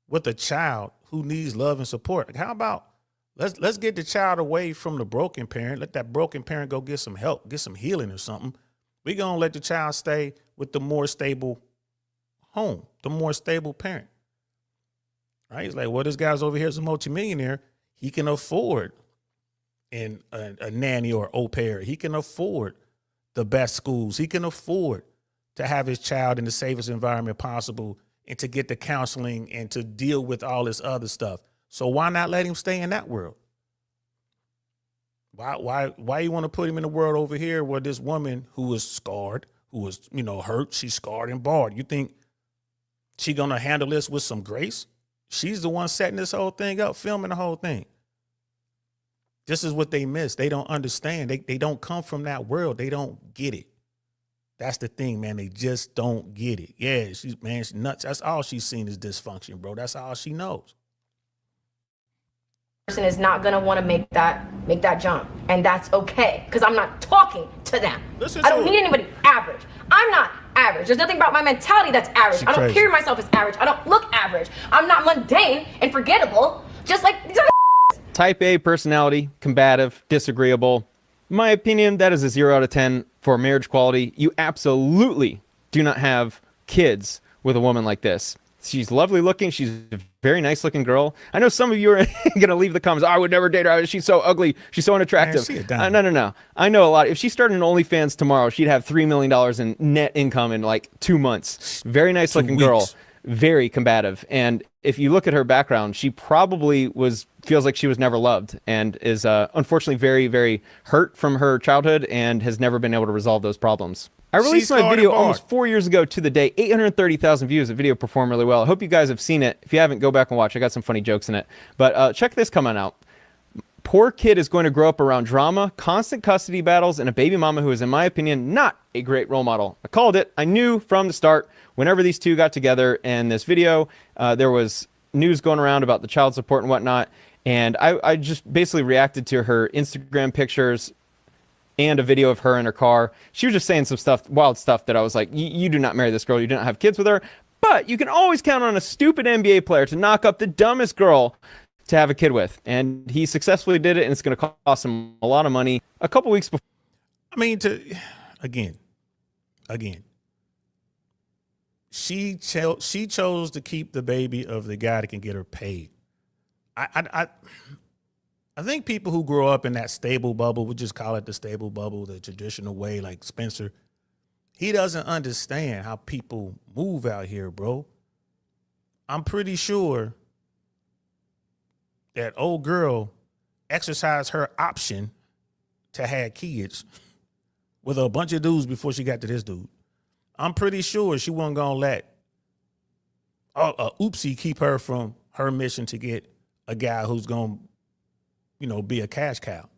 with a child who needs love and support? Like, how about let's get the child away from the broken parent. Let that broken parent go get some help, get some healing or something. We're going to let the child stay with the more stable home, the more stable parent. Right? It's like, well, this guy's over here is a multimillionaire. He can afford a nanny or au pair. He can afford the best schools. He can afford to have his child in the safest environment possible and to get the counseling and to deal with all this other stuff. So why not let him stay in that world? Why you want to put him in the world over here where this woman who was scarred, who was, hurt, she's scarred and barred. You think she going to handle this with some grace? She's the one setting this whole thing up, filming the whole thing. This is what they miss. They don't understand. They don't come from that world. They don't get it. That's the thing, man. They just don't get it. Yeah, she's nuts. That's all she's seen is dysfunction, bro. That's all she knows.
Person is not gonna want to make that jump, and that's okay, because I'm not talking to them. I don't need anybody average. I'm not average. There's nothing about my mentality that's average. I don't carry myself as average. I don't look average. I'm not mundane and forgettable, just like these other.
Type A personality, combative, disagreeable. In my opinion, that is a 0 out of 10 for marriage quality. You absolutely do not have kids with a woman like this. She's lovely looking. She's a very nice looking girl. I know some of you are going to leave the comments, I would never date her. She's so ugly. She's so unattractive. No. I know a lot. If she started an OnlyFans tomorrow, she'd have $3 million in net income in like 2 months. Very nice looking girl. Very combative. And if you look at her background, she probably feels like she was never loved and is unfortunately very, very hurt from her childhood and has never been able to resolve those problems. I released my video almost 4 years ago to the day, 830,000 views. The video performed really well. I hope you guys have seen it. If you haven't, go back and watch. I got some funny jokes in it. But check this comment out. Poor kid is going to grow up around drama, constant custody battles, and a baby mama who is, in my opinion, not a great role model. I called it. I knew from the start, whenever these two got together in this video, there was news going around about the child support and whatnot. And I just basically reacted to her Instagram pictures and a video of her in her car. She was just saying some stuff, wild stuff that I was like, you do not marry this girl. You do not have kids with her. But you can always count on a stupid NBA player to knock up the dumbest girl to have a kid with. And he successfully did it, and it's going to cost him a lot of money. A couple weeks before.
I mean, again, she chose to keep the baby of the guy that can get her paid. I think people who grow up in that stable bubble, we just call it the stable bubble, the traditional way, like Spencer, he doesn't understand how people move out here, bro. I'm pretty sure that old girl exercised her option to have kids with a bunch of dudes before she got to this dude. I'm pretty sure she wasn't going to let oopsie keep her from her mission to get a guy who's going to, be a cash cow.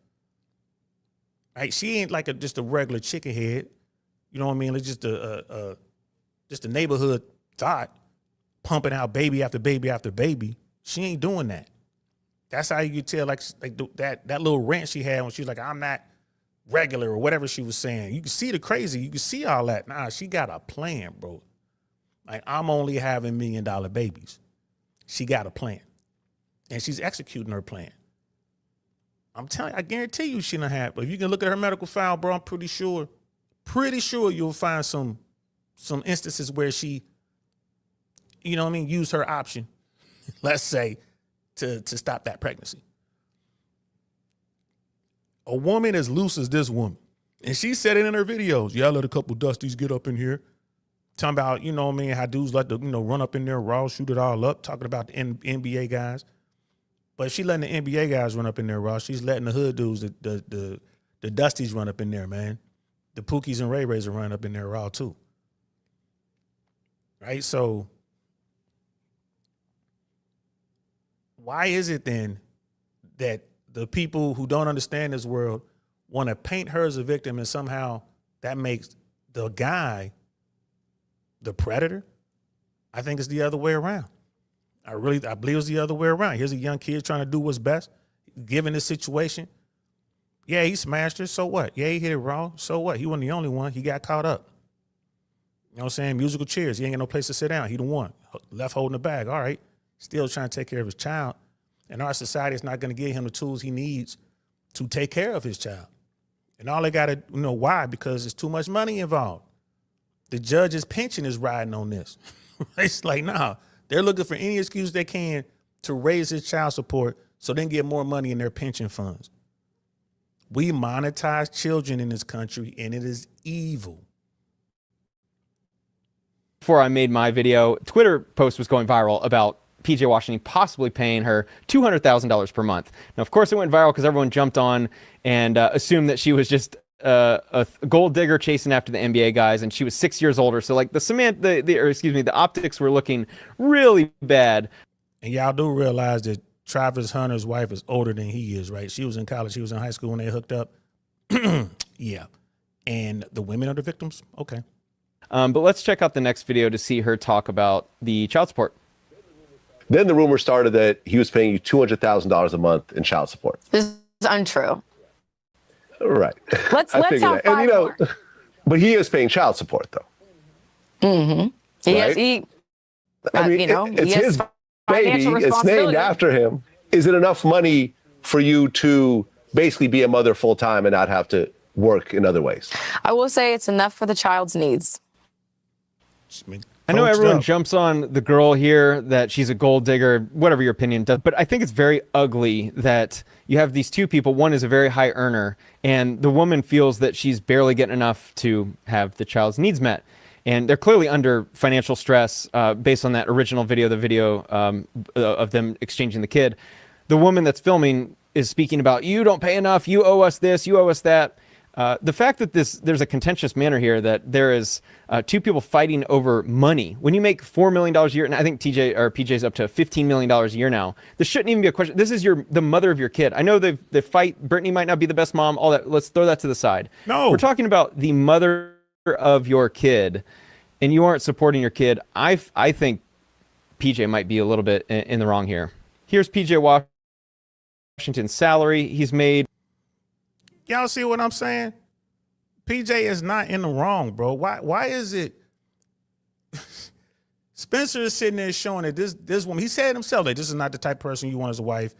Right? She ain't like just a regular chicken head. You know what I mean? It's just a neighborhood thought pumping out baby after baby after baby. She ain't doing that. That's how you could tell, like that little rant she had when she was like, I'm not regular or whatever she was saying. You can see the crazy. You can see all that. Nah, she got a plan, bro. Like, I'm only having $1 million babies. She got a plan. And she's executing her plan. I'm telling you, I guarantee you she done had, but if you can look at her medical file, bro, I'm pretty sure you'll find some instances where she, used her option, let's say, to stop that pregnancy. A woman as loose as this woman, and she said it in her videos. Yeah, I let a couple dusties get up in here, talking about, how dudes like to, run up in there, raw, shoot it all up, talking about the NBA guys. But if she letting the NBA guys run up in there, Ross, she's letting the hood dudes, the Dusties run up in there, man. The Pookies and Ray Rays are running up in there raw too. Right? So why is it then that the people who don't understand this world want to paint her as a victim, and somehow that makes the guy the predator? I think it's the other way around. I believe it's the other way around. Here's a young kid trying to do what's best, given this situation. Yeah, he smashed her. So what? Yeah, he hit it wrong. So what? He wasn't the only one. He got caught up. You know what I'm saying? Musical chairs. He ain't got no place to sit down. He the one. Left holding the bag. All right. Still trying to take care of his child. And our society is not going to give him the tools he needs to take care of his child. And all they got to, why? Because there's too much money involved. The judge's pension is riding on this. It's like, nah, they're looking for any excuse they can to raise his child support so they can get more money in their pension funds. We monetize children in this country, and it is evil.
Before I made my video, Twitter post was going viral about PJ Washington possibly paying her $200,000 per month. Now, of course, it went viral because everyone jumped on and assumed that she was just a gold digger chasing after the NBA guys, and she was 6 years older. So, like, the optics were looking really bad.
And y'all do realize that Travis Hunter's wife is older than he is, right? She was in college. She was in high school when they hooked up. Yeah. And the women are the victims? Okay.
But let's check out the next video to see her talk about the child support.
Then the rumor started that he was paying you $200,000 a month in child support.
This is untrue.
Right.
Let's have
that.
five more.
But he is paying child support, though.
Mm-hmm.
Right? It's his baby. It's named after him. Is it enough money for you to basically be a mother full time and not have to work in other ways?
I will say it's enough for the child's needs.
I know everyone jumps on the girl here that she's a gold digger, whatever your opinion does, but I think it's very ugly that you have these two people. One is a very high earner, and the woman feels that she's barely getting enough to have the child's needs met. And they're clearly under financial stress based on that original video, the video of them exchanging the kid. The woman that's filming is speaking about, you don't pay enough, you owe us this, you owe us that. The fact that there's a contentious manner here, that there is two people fighting over money. When you make $4 million a year, and I think PJ's up to $15 million a year now, this shouldn't even be a question. This is the mother of your kid. I know they fight. Brittany might not be the best mom, all that. Let's throw that to the side.
No.
We're talking about the mother of your kid, and you aren't supporting your kid. I think PJ might be a little bit in the wrong here. Here's PJ Washington's salary. He's made.
Y'all see what I'm saying? PJ is not in the wrong, bro. Why is it? Spencer is sitting there showing that this woman, he said himself that this is not the type of person you want as a wife.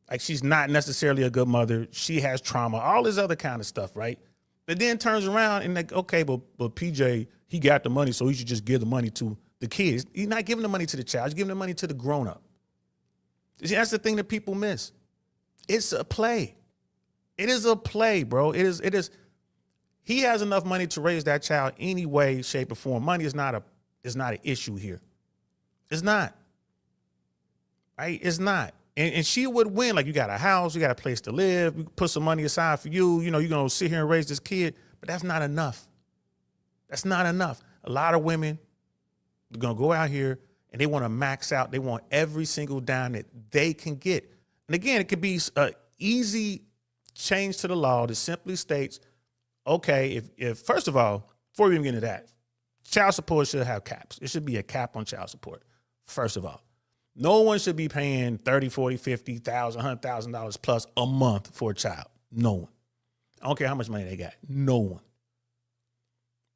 Like, she's not necessarily a good mother. She has trauma, all this other kind of stuff, right? But then turns around and like, okay, but PJ, he got the money, so he should just give the money to the kids. He's not giving the money to the child. He's giving the money to the grown-up. See, that's the thing that people miss. It's a play. It is a play, bro. It is. He has enough money to raise that child any way, shape, or form. Money is not an issue here. It's not. Right? It's not. And she would win. Like, you got a house, you got a place to live, you put some money aside for you. You know, you're gonna sit here and raise this kid, but that's not enough. That's not enough. A lot of women are gonna go out here and they want to max out. They want every single dime that they can get. And again, it could be an easy change to the law that simply states, okay, if first of all, before we even get into that, child support should have caps. It should be a cap on child support, first of all. No one should be paying $30,000, $40,000, $50,000, $100,000 plus a month for a child. No one. I don't care how much money they got. No one.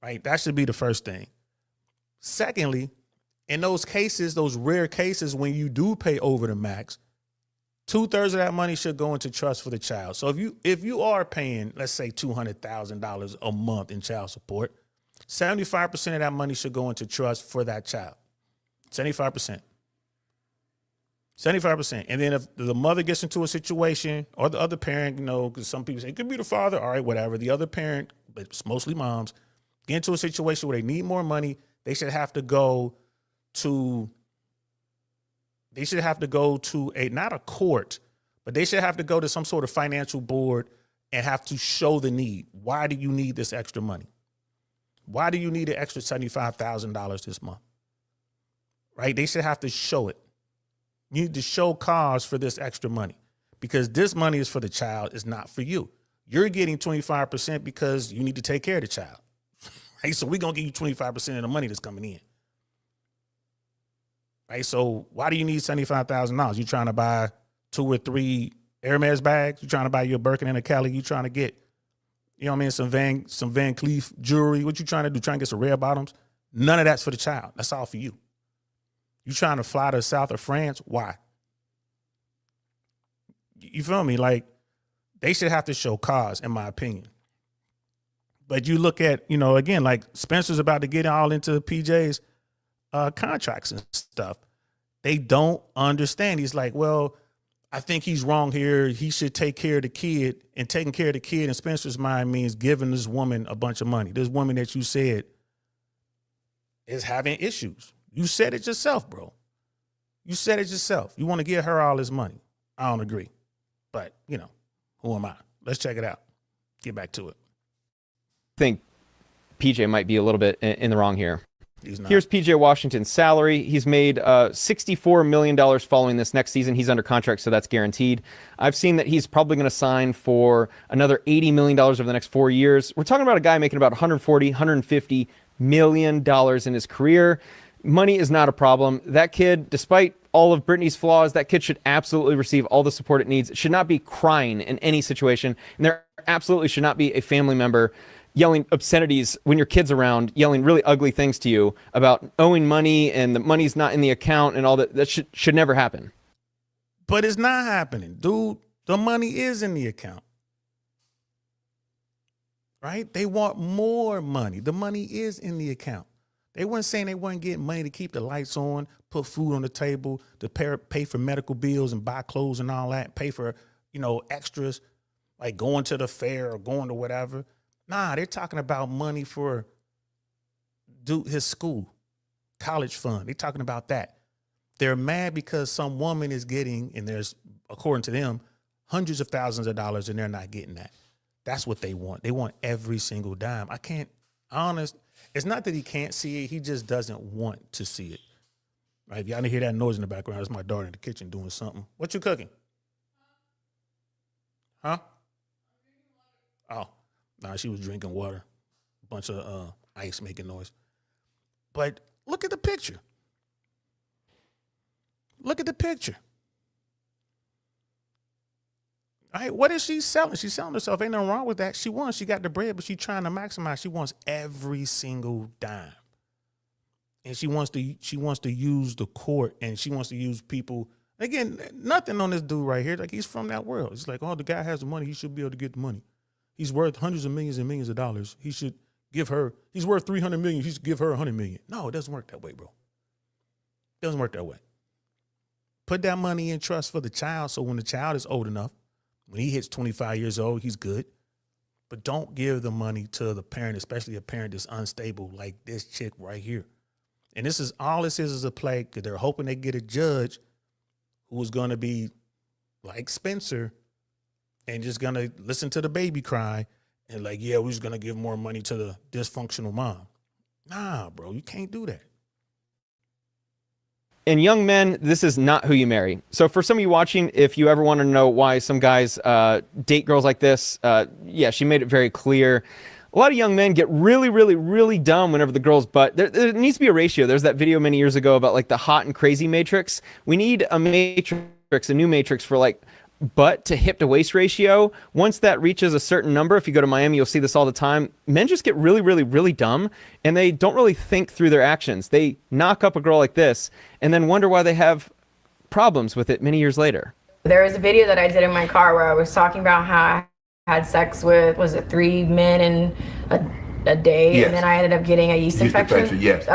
Right? That should be the first thing. Secondly, in those cases, those rare cases when you do pay over the max, 2/3 of that money should go into trust for the child. So if you are paying, let's say, $200,000 a month in child support, 75% of that money should go into trust for that child. 75%. 75%. And then if the mother gets into a situation, or the other parent, because some people say it could be the father, all right, whatever. The other parent, but it's mostly moms, get into a situation where they need more money, they should have to go to not a court, But they should have to go to some sort of financial board and have to show the need. Why do you need this extra money? Why do you need an extra $75,000 this month? Right? They should have to show it. You need to show cause for this extra money because this money is for the child, it's not for you. You're getting 25% because you need to take care of the child. Right? So we're going to give you 25% of the money that's coming in. Right? So why do you need $75,000? You trying to buy 2 or 3 Hermes bags? You trying to buy your Birkin and a Kelly? You trying to get, you know what I mean, some Van Cleef jewelry? What you trying to do? Trying to get some red bottoms? None of that's for the child. That's all for you. You trying to fly to the south of France? Why? You feel me? Like, they should have to show cause, in my opinion. But you look at, you know, again, like Spencer's about to get all into PJ's contracts and stuff. They don't understand. He's like, well, I think he's wrong here. He should take care of the kid. And taking care of the kid in Spencer's mind means giving this woman a bunch of money. This woman that you said is having issues. You said it yourself, bro. You said it yourself. You want to give her all this money. I don't agree. But, you know, who am I? Let's check it out. Get back to it.
I think PJ might be a little bit in the wrong here.
He's not.
Here's PJ Washington's salary. He's made $64 million following this next season. He's under contract, so that's guaranteed. I've seen that he's probably going to sign for another $80 million over the next 4 years. We're talking about a guy making about $140, $150 million in his career. Money is not a problem. That kid, despite all of Brittany's flaws, that kid should absolutely receive all the support it needs. It should not be crying in any situation. And there absolutely should not be a family member yelling obscenities when your kid's around, yelling really ugly things to you about owing money and the money's not in the account and all that. That should never happen.
But it's not happening, dude. The money is in the account. Right? They want more money. The money is in the account. They weren't saying they weren't getting money to keep the lights on, put food on the table, to pay for medical bills and buy clothes and all that, pay for, you know, extras like going to the fair or going to whatever. Nah, they're talking about money for his school, college fund. They're talking about that. They're mad because some woman is getting, and there's, according to them, hundreds of thousands of dollars and they're not getting that. That's what they want. They want every single dime. It's not that he can't see it. He just doesn't want to see it. Right? If y'all didn't hear that noise in the background, it's my daughter in the kitchen doing something. What you cooking? Huh? Oh, nah, she was drinking water. A bunch of ice making noise. But look at the picture. Look at the picture. All right, what is she selling? She's selling herself. Ain't nothing wrong with that. She wants. She got the bread, but she's trying to maximize. She wants every single dime. And she wants to use the court, and she wants to use people. Again, nothing on this dude right here. Like, he's from that world. It's like, oh, the guy has the money. He should be able to get the money. He's worth hundreds of millions and millions of dollars. He should give her. He's worth 300 million. He should give her 100 million. No, it doesn't work that way, bro. It doesn't work that way. Put that money in trust for the child, so when the child is old enough, when he hits 25 years old, he's good. But don't give the money to the parent, especially a parent that's unstable like this chick right here. And this is a play because they're hoping they get a judge who's going to be like Spencer and just going to listen to the baby cry and like, yeah, we're just going to give more money to the dysfunctional mom. Nah, bro, you can't do that.
And young men, this is not who you marry. So for some of you watching, if you ever want to know why some guys date girls like this, yeah, she made it very clear. A lot of young men get really, really, really dumb whenever the girl's butt. There needs to be a ratio. There's that video many years ago about like the hot and crazy matrix. We need a matrix, a new matrix for like butt to hip to waist ratio. Once that reaches a certain number, if you go to Miami, you'll see this all the time. Men just get really, really, really dumb, and they don't really think through their actions. They knock up a girl like this and then wonder why they have problems with it many years later.
There was a video that I did in my car where I was talking about how I had sex with, was it 3 men in a day? Yes. And then I ended up getting a yeast infection. Yes.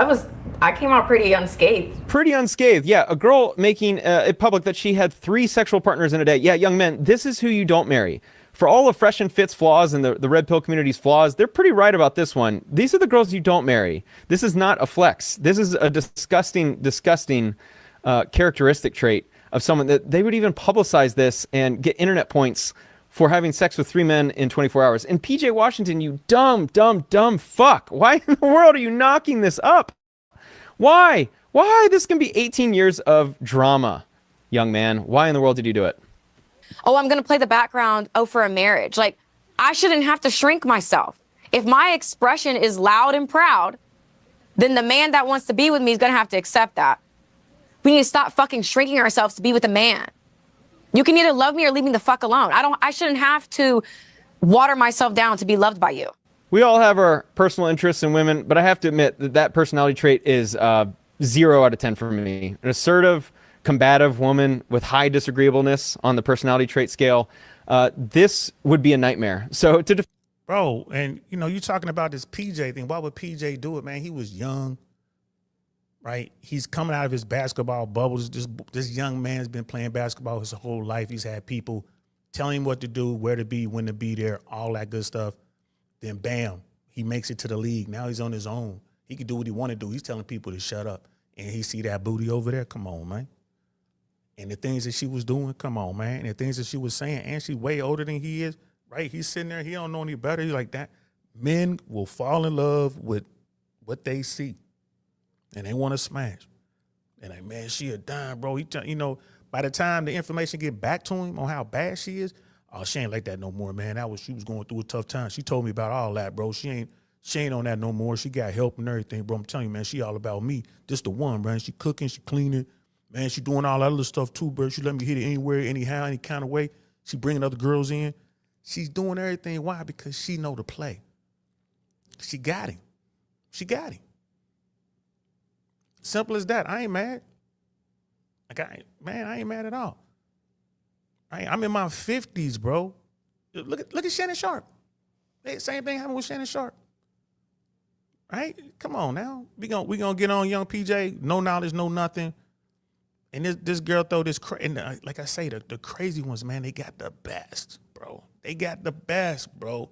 I came out pretty unscathed. Pretty unscathed,
yeah. A girl making it public that she had 3 sexual partners in a day. Yeah, young men, this is who you don't marry. For all of Fresh and Fit's flaws and the red pill community's flaws, they're pretty right about this one. These are the girls you don't marry. This is not a flex. This is a disgusting, disgusting characteristic trait of someone that they would even publicize this and get internet points for having sex with 3 men in 24 hours. And PJ Washington, you dumb fuck. Why in the world are you knocking this up? Why? This can be 18 years of drama, young man. Why in the world did you do it?
Oh, I'm going to play the background. Oh, for a marriage. Like, I shouldn't have to shrink myself. If my expression is loud and proud, then the man that wants to be with me is going to have to accept that. We need to stop fucking shrinking ourselves to be with a man. You can either love me or leave me the fuck alone. I shouldn't have to water myself down to be loved by you.
We all have our personal interests in women, but I have to admit that personality trait is 0 out of 10 for me. An assertive, combative woman with high disagreeableness on the personality trait scale. This would be a nightmare. So
bro, and you talking about this PJ thing. Why would PJ do it, man? He was young, right? He's coming out of his basketball bubbles. This young man's been playing basketball his whole life. He's had people telling him what to do, where to be, when to be there, all that good stuff. Then bam, he makes it to the league. Now he's on his own. He can do what he want to do. He's telling people to shut up. And he see that booty over there. Come on, man. And the things that she was doing, come on, man. And the things that she was saying, and she's way older than he is, right? He's sitting there, he don't know any better. He's like that. Men will fall in love with what they see. And they want to smash. And like, man, she a dime, bro. By the time the information get back to him on how bad she is, oh, she ain't like that no more, man. She was going through a tough time. She told me about all that, bro. She ain't on that no more. She got help and everything, bro. I'm telling you, man, she all about me. This the one, man. She cooking, she cleaning. Man, she doing all that other stuff too, bro. She let me hit it anywhere, anyhow, any kind of way. She bringing other girls in. She's doing everything. Why? Because she know the play. She got him. Simple as that. I ain't mad. I ain't mad at all. I'm in my 50s, bro. Look at Shannon Sharp. Hey, same thing happened with Shannon Sharp. Right? Come on now. We gonna get on young PJ. No knowledge, no nothing. And this girl throw this like I say, the crazy ones, man, they got the best, bro. They got the best, bro.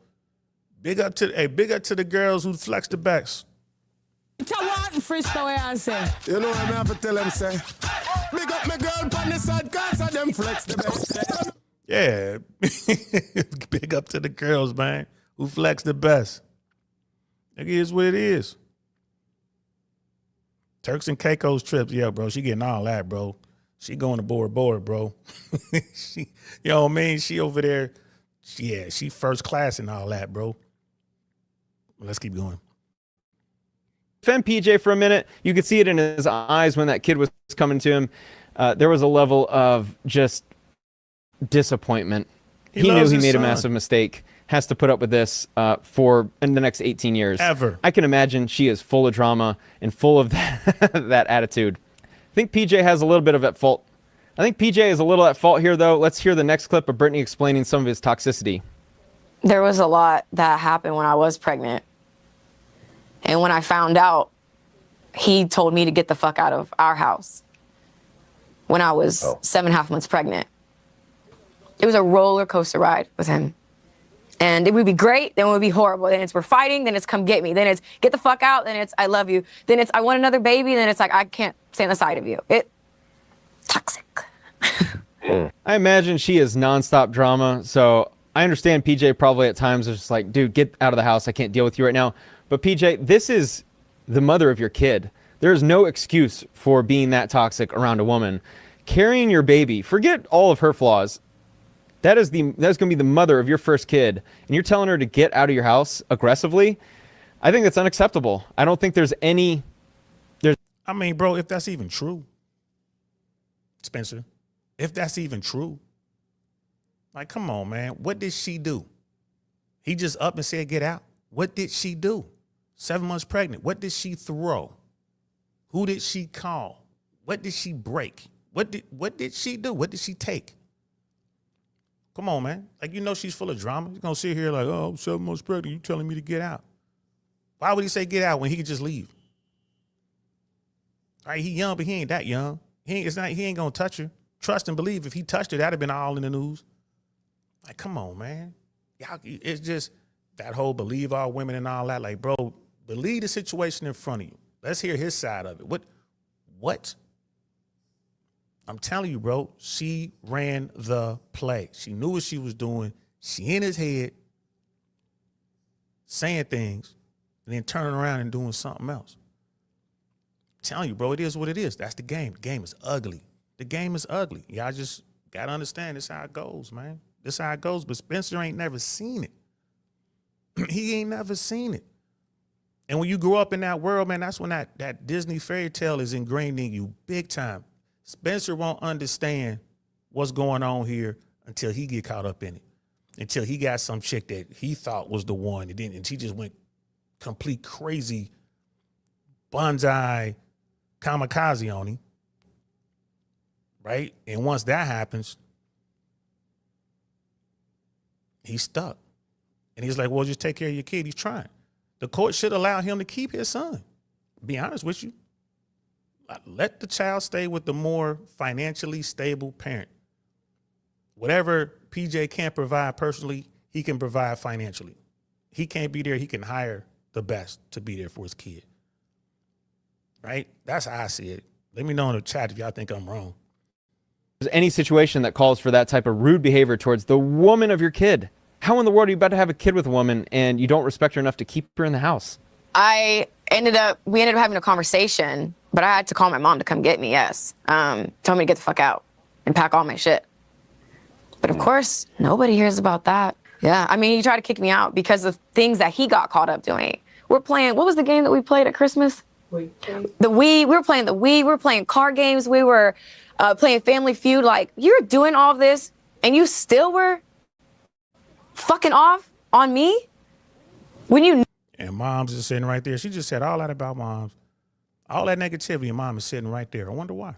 Big up to the girls who flex the best.
Tell what Frisco I say.
You know what I have to tell them, say? Big up my girl on the side, cause of them flex the best.
Yeah. Big up to the girls, man, who flex the best. It is what it is. Turks and Caicos trips, yeah, bro. She getting all that, bro. She going to board, bro. You know what I mean? She over there. Yeah, she first class and all that, bro. Let's keep going.
Defend PJ for a minute. You could see it in his eyes when that kid was coming to him. There was a level of just disappointment. He knew he made a massive mistake. Has to put up with this in the next 18 years.
Ever.
I can imagine she is full of drama and full of that attitude. I think PJ has a little bit of at fault. I think PJ is a little at fault here, though. Let's hear the next clip of Brittany explaining some of his toxicity.
There was a lot that happened when I was pregnant. And when I found out, he told me to get the fuck out of our house when I was 7.5 months pregnant. It was a roller coaster ride with him. And it would be great, then it would be horrible. Then it's we're fighting, then it's come get me. Then it's get the fuck out, then it's I love you. Then it's I want another baby, then it's like I can't stand the sight of you. Toxic.
I imagine she is nonstop drama, so I understand PJ probably at times is just like, dude, get out of the house. I can't deal with you right now. But PJ, this is the mother of your kid. There's no excuse for being that toxic around a woman. Carrying your baby, forget all of her flaws. That's going to be the mother of your first kid, and you're telling her to get out of your house aggressively? I think that's unacceptable. I don't think there's any...
I mean, bro, if that's even true, Spencer, if that's even true, like, come on, man. What did she do? He just up and said, get out. What did she do? 7 months pregnant. What did she throw? Who did she call? What did she break? What did she do? What did she take? Come on, man. Like, she's full of drama. You're going to sit here like, oh, I'm 7 months pregnant. You telling me to get out. Why would he say get out when he could just leave? All right, he young, but he ain't that young. He ain't going to touch her. Trust and believe if he touched her, that'd have been all in the news. Like, come on, man. Y'all, it's just that whole believe all women and all that. Like, bro, believe the situation in front of you. Let's hear his side of it. What? I'm telling you, bro, she ran the play. She knew what she was doing. She in his head saying things and then turning around and doing something else. I'm telling you, bro, it is what it is. That's the game. The game is ugly. The game is ugly. Y'all just got to understand this how it goes, man. This how it goes. But Spencer ain't never seen it. He ain't never seen it. And when you grow up in that world, man, that's when that Disney fairy tale is ingrained in you big time. Spencer won't understand what's going on here until he get caught up in it. Until he got some chick that he thought was the one, and she just went complete crazy bonsai kamikaze on him. Right? And once that happens, he's stuck. And he's like, well, just take care of your kid. He's trying. The court should allow him to keep his son. Be honest with you. Let the child stay with the more financially stable parent. Whatever PJ can't provide personally, he can provide financially. He can't be there. He can hire the best to be there for his kid. Right? That's how I see it. Let me know in the chat if y'all think I'm wrong.
Any situation that calls for that type of rude behavior towards the woman of your kid. How in the world are you about to have a kid with a woman and you don't respect her enough to keep her in the house?
We ended up having a conversation, but I had to call my mom to come get me, yes. Told me to get the fuck out and pack all my shit. But of course, nobody hears about that. Yeah, I mean, he tried to kick me out because of things that he got caught up doing. We're playing, what was the game that we played at Christmas? The Wii. We were playing the Wii. We were playing card games. We were playing Family Feud. Like, you're doing all this and you still were fucking off on me? When you...
And mom's is sitting right there. She just said all that about moms. All that negativity, and mom is sitting right there. I wonder why.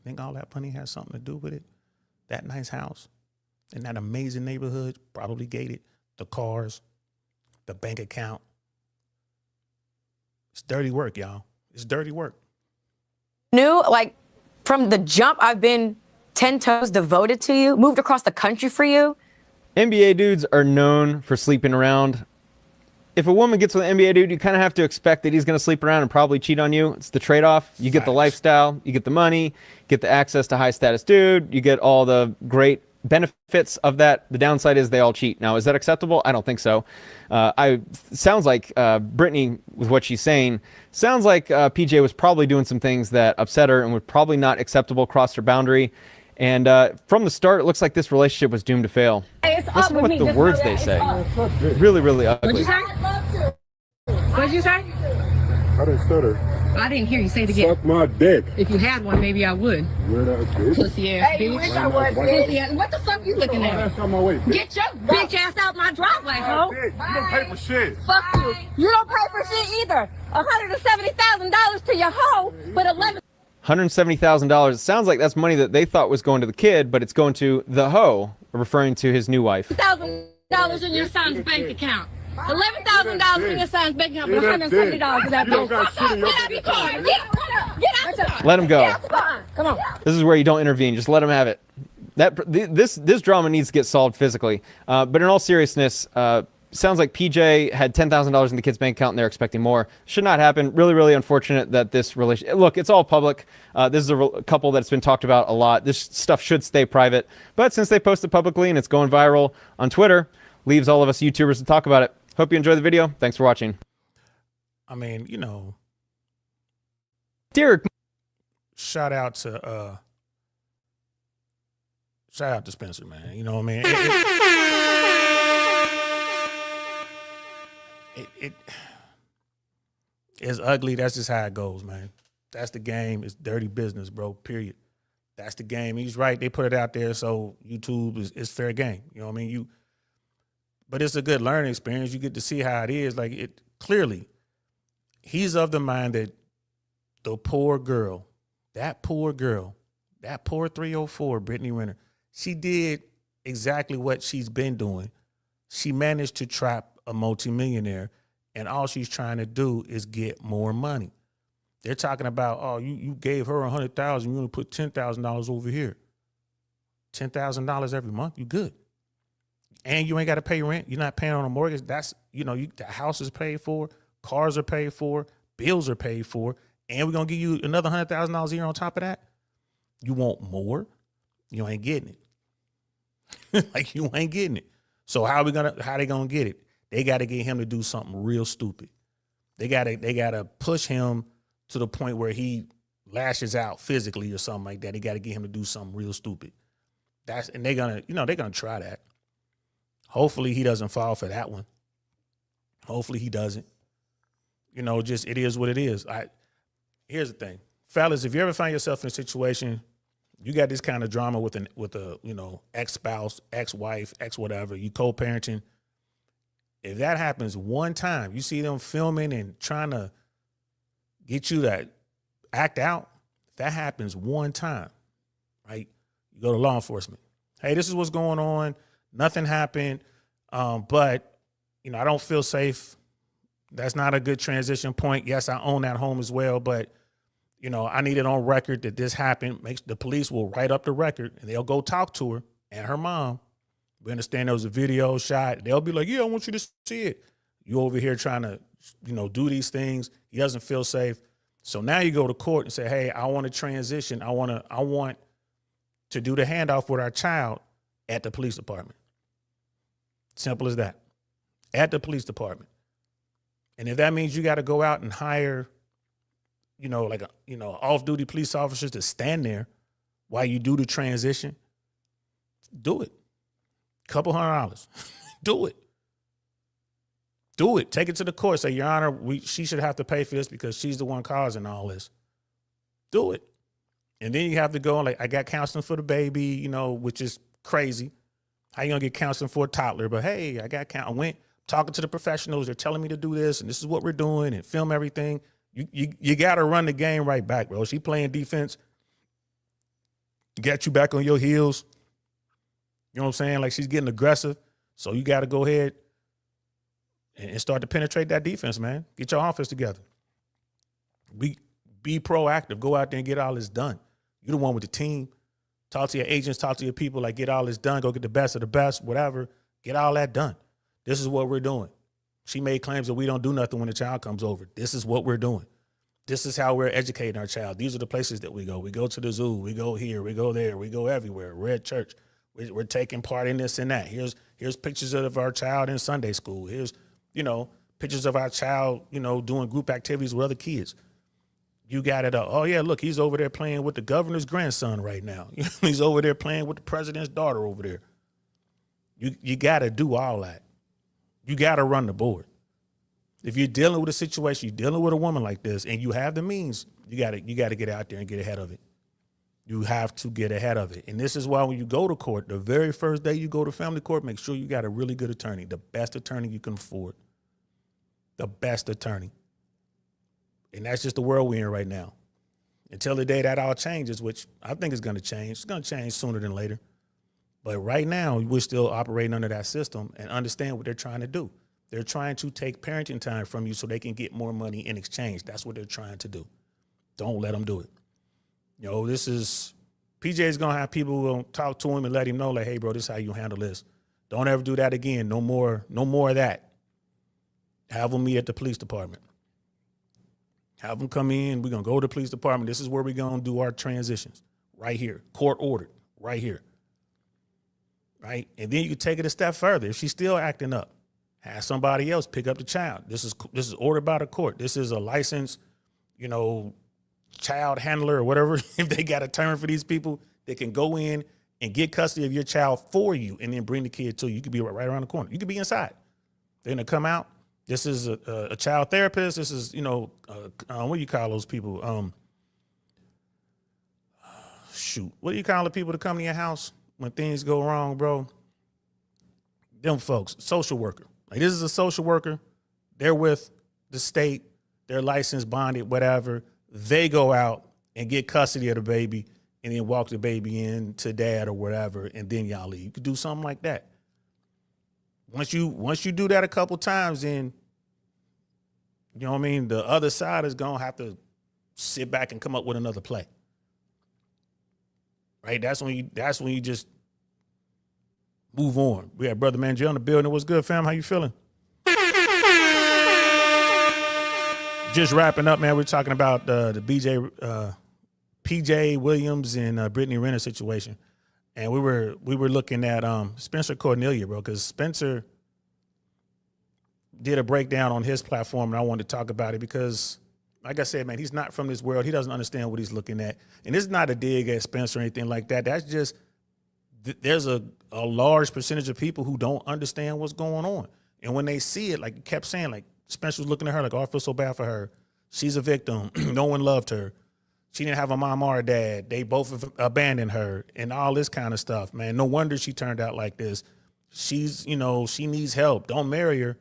Think all that money has something to do with it? That nice house in that amazing neighborhood, probably gated, the cars, the bank account. It's dirty work, y'all. It's dirty work.
Knew, like, from the jump, I've been 10 toes devoted to you, moved across the country for you.
NBA dudes are known for sleeping around. If a woman gets with an NBA dude, you kind of have to expect that he's going to sleep around and probably cheat on you. It's the trade-off. You get the lifestyle, you get the money, get the access to high-status dude, you get all the great benefits of that. The downside is they all cheat. Now, is that acceptable? I don't think so. Sounds like Brittany, with what she's saying, sounds like PJ was probably doing some things that upset her and were probably not acceptable, crossed her boundary. And from the start, it looks like this relationship was doomed to fail. Listen to what the words they say. Really, really ugly.
What'd you say?
I didn't stutter.
I didn't hear you say it again.
Suck my dick.
If you had one, maybe I would.
Where that bitch?
Pussy ass bitch.
Wish I would,
Pussy ass. What the fuck you looking at?
That's on my way.
Get your bitch ass out my driveway, ho.
You don't pay for shit.
Fuck you. You don't pay for shit either. $170,000 to your hoe, but
$170,000. It sounds like that's money that they thought was going to the kid, but it's going to the hoe, referring to his new wife.
$11,000 in your son's bank account. $11,000 in your son's bank account, but $170 in that bitch. Get out your car. Get out the car.
Let him go.
Come on.
This is where you don't intervene. Just let him have it. This drama needs to get solved physically. But in all seriousness, sounds like PJ had $10,000 in the kid's bank account and they're expecting more. Should not happen. Really, really unfortunate that this relationship... Look, it's all public. This is a couple that's been talked about a lot. This stuff should stay private. But since they posted publicly and it's going viral on Twitter, leaves all of us YouTubers to talk about it. Hope you enjoy the video. Thanks for watching.
I mean, you know...
Derek...
Shout out to Spencer, man. You know what I mean? It's ugly. That's just how it goes, man. That's the game. It's dirty business, bro, period. That's the game. He's right. They put it out there, so YouTube is fair game. You know what I mean? But it's a good learning experience. You get to see how it is. Like, it clearly, he's of the mind that the poor girl, that poor 304, Brittany Renner, she did exactly what she's been doing. She managed to trap a multimillionaire, and all she's trying to do is get more money. They're talking about, oh, you gave her $100,000, you're gonna put $10,000 over here. $10,000 every month, you good. And you ain't got to pay rent. You're not paying on a mortgage. That's, the house is paid for, cars are paid for, bills are paid for, and we're gonna give you another $100,000 a year on top of that. You want more? You ain't getting it. Like, you ain't getting it. So how they gonna get it? They got to get him to do something real stupid. They gotta push him to the point where he lashes out physically or something like that. They got to get him to do something real stupid. And they're gonna try that. Hopefully he doesn't fall for that one. Hopefully he doesn't. Just it is what it is. Here's the thing, fellas. If you ever find yourself in a situation, you got this kind of drama with a ex-spouse, ex-wife, ex-whatever, you co-parenting. If that happens one time, you see them filming and trying to get you to act out, if that happens one time, right? You go to law enforcement. Hey, this is what's going on. Nothing happened, but, I don't feel safe. That's not a good transition point. Yes, I own that home as well, but, I need it on record that this happened. The police will write up the record, and they'll go talk to her and her mom. We understand there was a video shot. They'll be like, yeah, I want you to see it. You over here trying to, do these things. He doesn't feel safe. So now you go to court and say, hey, I want to transition. I want to do the handoff with our child at the police department. Simple as that. At the police department. And if that means you got to go out and hire, off-duty police officers to stand there while you do the transition, do it. Couple $100. Do it. Do it. Take it to the court. Say, Your Honor, she should have to pay for this because she's the one causing all this. Do it. And then you have to go, I got counseling for the baby, which is crazy. How you going to get counseling for a toddler? But, hey, I went talking to the professionals. They're telling me to do this, and this is what we're doing, and film everything. You got to run the game right back, bro. She playing defense. Get you back on your heels. You know what I'm saying? Like, she's getting aggressive. So you got to go ahead and start to penetrate that defense, man. Get your offense together. Be proactive. Go out there and get all this done. You're the one with the team. Talk to your agents. Talk to your people. Like, get all this done. Go get the best of the best, whatever. Get all that done. This is what we're doing. She made claims that we don't do nothing when the child comes over. This is what we're doing. This is how we're educating our child. These are the places that we go. We go to the zoo. We go here. We go there. We go everywhere. We're at church. We're taking part in this and that. Here's pictures of our child in Sunday school. Here's, pictures of our child, doing group activities with other kids. You got it up. Oh, yeah, look, he's over there playing with the governor's grandson right now. He's over there playing with the president's daughter over there. You got to do all that. You got to run the board. If you're dealing with a situation, you're dealing with a woman like this, and you have the means, you got to get out there and get ahead of it. You have to get ahead of it. And this is why when you go to court, the very first day you go to family court, make sure you got a really good attorney, the best attorney you can afford. The best attorney. And that's just the world we're in right now. Until the day that all changes, which I think is going to change. It's going to change sooner than later. But right now, we're still operating under that system and understand what they're trying to do. They're trying to take parenting time from you so they can get more money in exchange. That's what they're trying to do. Don't let them do it. PJ is going to have people who will talk to him and let him know, like, hey, bro, this is how you handle this. Don't ever do that again. No more of that. Have them meet at the police department. Have them come in. We're going to go to the police department. This is where we're going to do our transitions. Right here. Court ordered. Right here. Right? And then you can take it a step further. If she's still acting up, have somebody else pick up the child. This is ordered by the court. This is a licensed, child handler or whatever. If they got a term for these people, they can go in and get custody of your child for you and then bring the kid to you. You could be right around the corner. You could be inside. They're going to come out. This is a child therapist. This is, what do you call those people? What do you call the people that come to your house when things go wrong, bro? Them folks, social worker. Like, this is a social worker. They're with the state. They're licensed, bonded, whatever. They go out and get custody of the baby and then walk the baby in to dad or whatever, and then y'all leave. You could do something like that. Once you do that a couple times, then, you know what I mean, the other side is going to have to sit back and come up with another play. Right? That's when you just move on. We got Brother Manjay on the building. What's good, fam? How you feeling? Just wrapping up, man. We're talking about the PJ Williams and Brittany Renner situation, and we were looking at Spencer Cornelia, bro, because Spencer did a breakdown on his platform, and I wanted to talk about it because, like I said, man, he's not from this world. He doesn't understand what he's looking at, and it's not a dig at Spencer or anything like that. That's just there's a large percentage of people who don't understand what's going on, and when they see it, like you kept saying, like Spencer was looking at her like, oh, I feel so bad for her. She's a victim. No one loved her. She didn't have a mom or a dad. They both abandoned her and all this kind of stuff, man. No wonder she turned out like this. She's, she needs help. Don't marry her.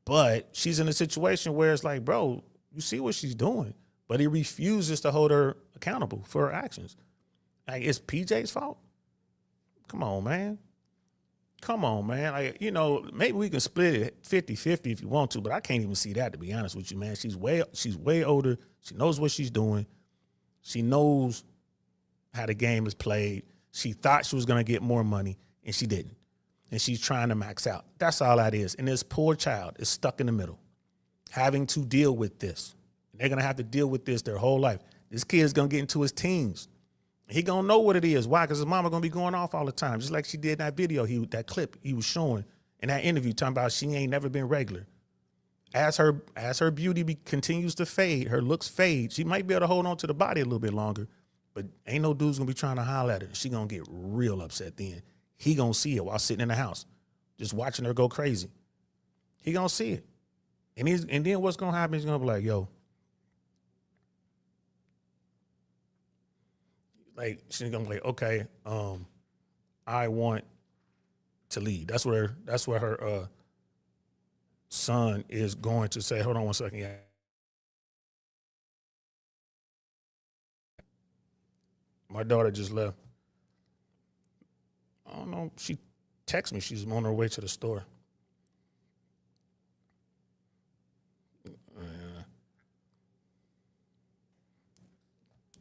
But she's in a situation where it's like, bro, you see what she's doing. But he refuses to hold her accountable for her actions. Like, it's PJ's fault? Come on, man. Come on, man. Like, maybe we can split it 50-50 if you want to, but I can't even see that, to be honest with you, man. She's way older. She knows what she's doing. She knows how the game is played. She thought she was going to get more money, and she didn't. And she's trying to max out. That's all that is. And this poor child is stuck in the middle, having to deal with this. And they're going to have to deal with this their whole life. This kid is going to get into his teens. He going to know what it is. Why? Because his mama going to be going off all the time, just like she did in that video, that clip he was showing in that interview, talking about she ain't never been regular. As her beauty continues to fade, her looks fade, she might be able to hold on to the body a little bit longer, but ain't no dude's gonna be trying to holler at her. She gonna get real upset then. He gonna see it while sitting in the house, just watching her go crazy. He gonna see it. And then what's gonna happen, he's gonna be like, yo. Like, she's gonna be like, okay, I want to leave. That's where her son is going to say, hold on one second. Yeah. My daughter just left. I don't know. She texted me. She's on her way to the store.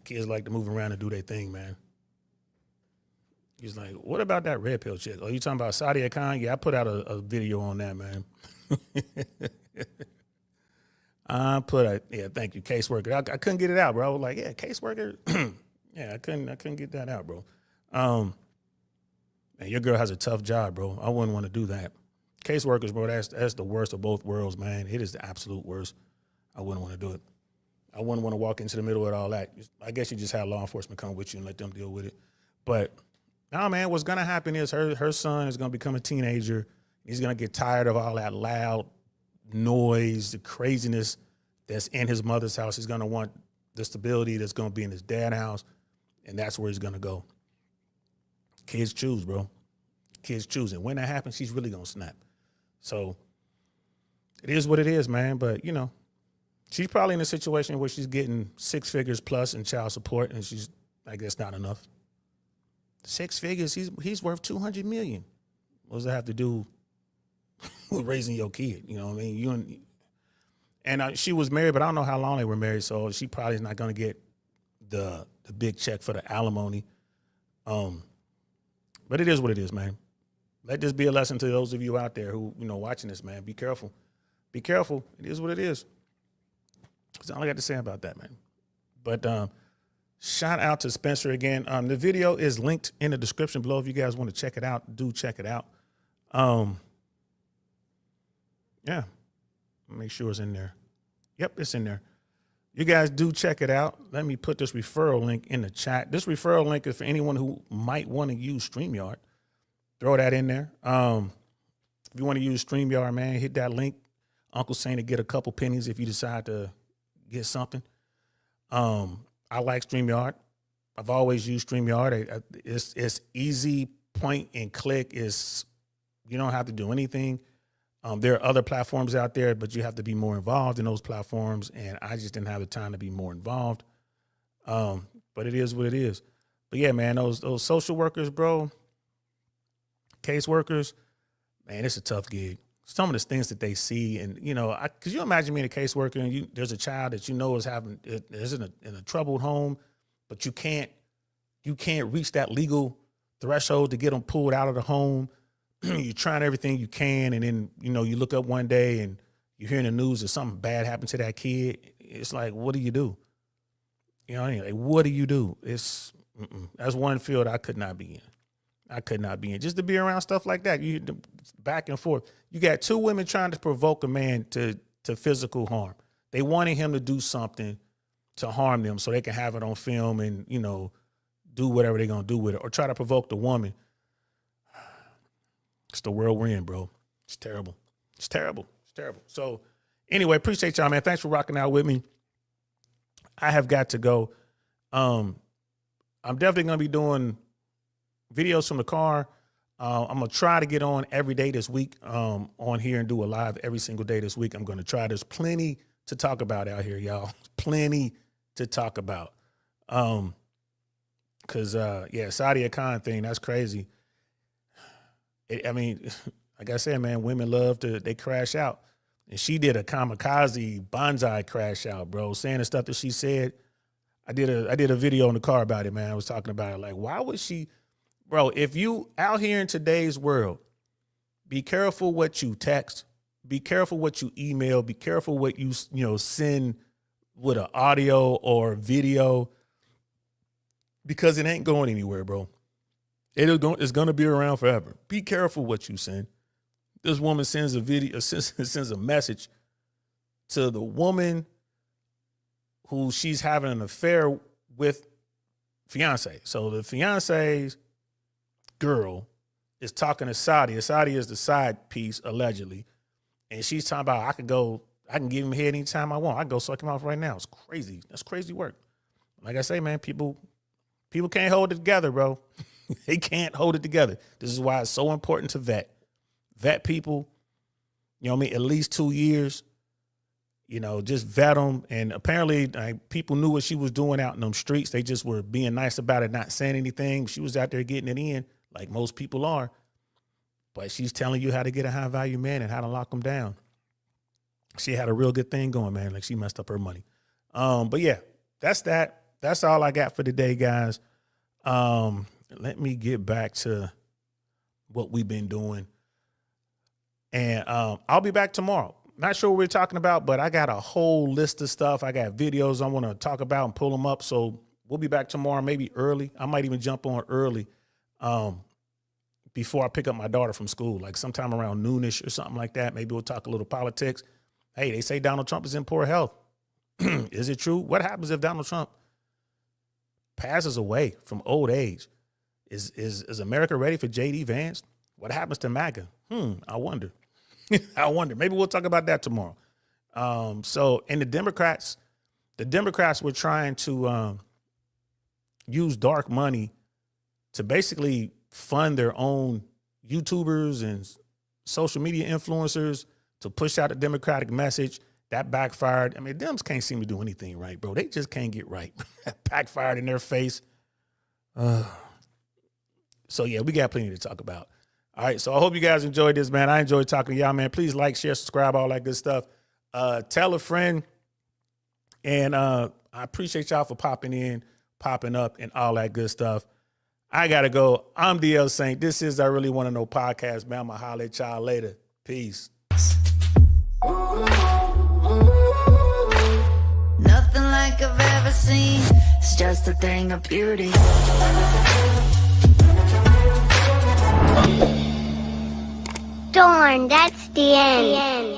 Kids like to move around and do their thing, man. He's like, what about that red pill chick? Oh, you talking about Sadia Khan? Yeah, I put out a video on that, man. Thank you, caseworker. I couldn't get it out, bro. I was like, yeah, caseworker. Yeah, I couldn't get that out, bro. And your girl has a tough job, bro. I wouldn't want to do that. Caseworkers, bro, that's the worst of both worlds, man. It is the absolute worst. I wouldn't want to do it. I wouldn't want to walk into the middle of all that. I guess you just have law enforcement come with you and let them deal with it. But nah, man, what's gonna happen is her son is gonna become a teenager. He's gonna get tired of all that loud noise, the craziness that's in his mother's house. He's gonna want the stability that's gonna be in his dad's house, and that's where he's gonna go. Kids choose, bro. Kids choose, and when that happens, she's really gonna snap. So it is what it is, man. But she's probably in a situation where she's getting 6 figures plus in child support, and she's like, that's not enough. 6 figures, he's worth $200 million. What does that have to do with raising your kid? You know what I mean? She was married, but I don't know how long they were married, so she probably is not going to get the big check for the alimony. But it is what it is, man. Let this be a lesson to those of you out there who watching this, man. Be careful. Be careful. It is what it is. That's all I got to say about that, man. But shout out to Spencer again. The video is linked in the description below. If you guys want to check it out, do check it out. Yeah. Make sure it's in there. Yep, it's in there. You guys do check it out. Let me put this referral link in the chat. This referral link is for anyone who might want to use StreamYard. Throw that in there. If you want to use StreamYard, man, hit that link. Uncle's saying to get a couple pennies if you decide to get something. I like StreamYard. I've always used StreamYard. It's easy, point and click. You don't have to do anything. There are other platforms out there, but you have to be more involved in those platforms, and I just didn't have the time to be more involved. But it is what it is. But yeah, man, those social workers, bro, caseworkers, man, it's a tough gig. Some of the things that they see, and could you imagine being a caseworker and there's a child that is in a troubled home, but you can't reach that legal threshold to get them pulled out of the home. You're trying everything you can, and then you look up one day and you hear in the news that something bad happened to that kid. It's like, what do you do? You know, like, what do you do? That's one field I could not be in. Just to be around stuff like that. You back and forth. You got two women trying to provoke a man to physical harm. They wanted him to do something to harm them so they can have it on film and, you know, do whatever they're going to do with it, or try to provoke the woman. It's the world we're in, bro. It's terrible. It's terrible. It's terrible. So anyway, appreciate y'all, man. Thanks for rocking out with me. I have got to go. I'm definitely going to be doing videos from the car. I'm going to try to get on every day this week on here and do a live every single day this week. I'm going to try. There's plenty to talk about out here, y'all. Plenty to talk about. Because, Sadia Khan thing, that's crazy. I mean, like I said, man, women they crash out. And she did a kamikaze bonsai crash out, bro, saying the stuff that she said. I did a video in the car about it, man. I was talking about it. Like, why would she, bro, if you out here in today's world, be careful what you text, be careful what you email, be careful what you send with an audio or video, because it ain't going anywhere, bro. It's going to be around forever. Be careful what you send. This woman sends a video, sends a message to the woman who she's having an affair with fiance. So the fiance's girl is talking to Sadia. Sadia is the side piece, allegedly. And she's talking about, I can give him head anytime I want. I can go suck him off right now. It's crazy. That's crazy work. Like I say, man, people can't hold it together, bro. They can't hold it together. This is why it's so important to vet people, you know what I mean, at least 2 years, you know, just vet them. And apparently people knew what she was doing out in them streets. They just were being nice about it, not saying anything. She was out there getting it in like most people are, but she's telling you how to get a high value man and how to lock them down. She had a real good thing going, man. Like, she messed up her money. But yeah, that's that. That's all I got for today, guys. Let me get back to what we've been doing. And I'll be back tomorrow. Not sure what we're talking about, but I got a whole list of stuff. I got videos I want to talk about and pull them up. So we'll be back tomorrow, maybe early. I might even jump on early before I pick up my daughter from school, like sometime around noonish or something like that. Maybe we'll talk a little politics. Hey, they say Donald Trump is in poor health. Is it true? What happens if Donald Trump passes away from old age? Is America ready for J.D. Vance? What happens to MAGA? I wonder. I wonder. Maybe we'll talk about that tomorrow. So, and the Democrats were trying to use dark money to basically fund their own YouTubers and social media influencers to push out a Democratic message. That backfired. I mean, Dems can't seem to do anything right, bro. They just can't get right. Backfired in their face. So, yeah, we got plenty to talk about. All right, so I hope you guys enjoyed this, man. I enjoyed talking to y'all, man. Please like, share, subscribe, all that good stuff. Tell a friend. And I appreciate y'all for popping in, popping up, and all that good stuff. I got to go. I'm DL Saint. This is I Really Want to Know podcast, man. I'm going to holler at y'all later. Peace.
Nothing like I've ever seen. It's just a thing of beauty.
Darn, that's the end.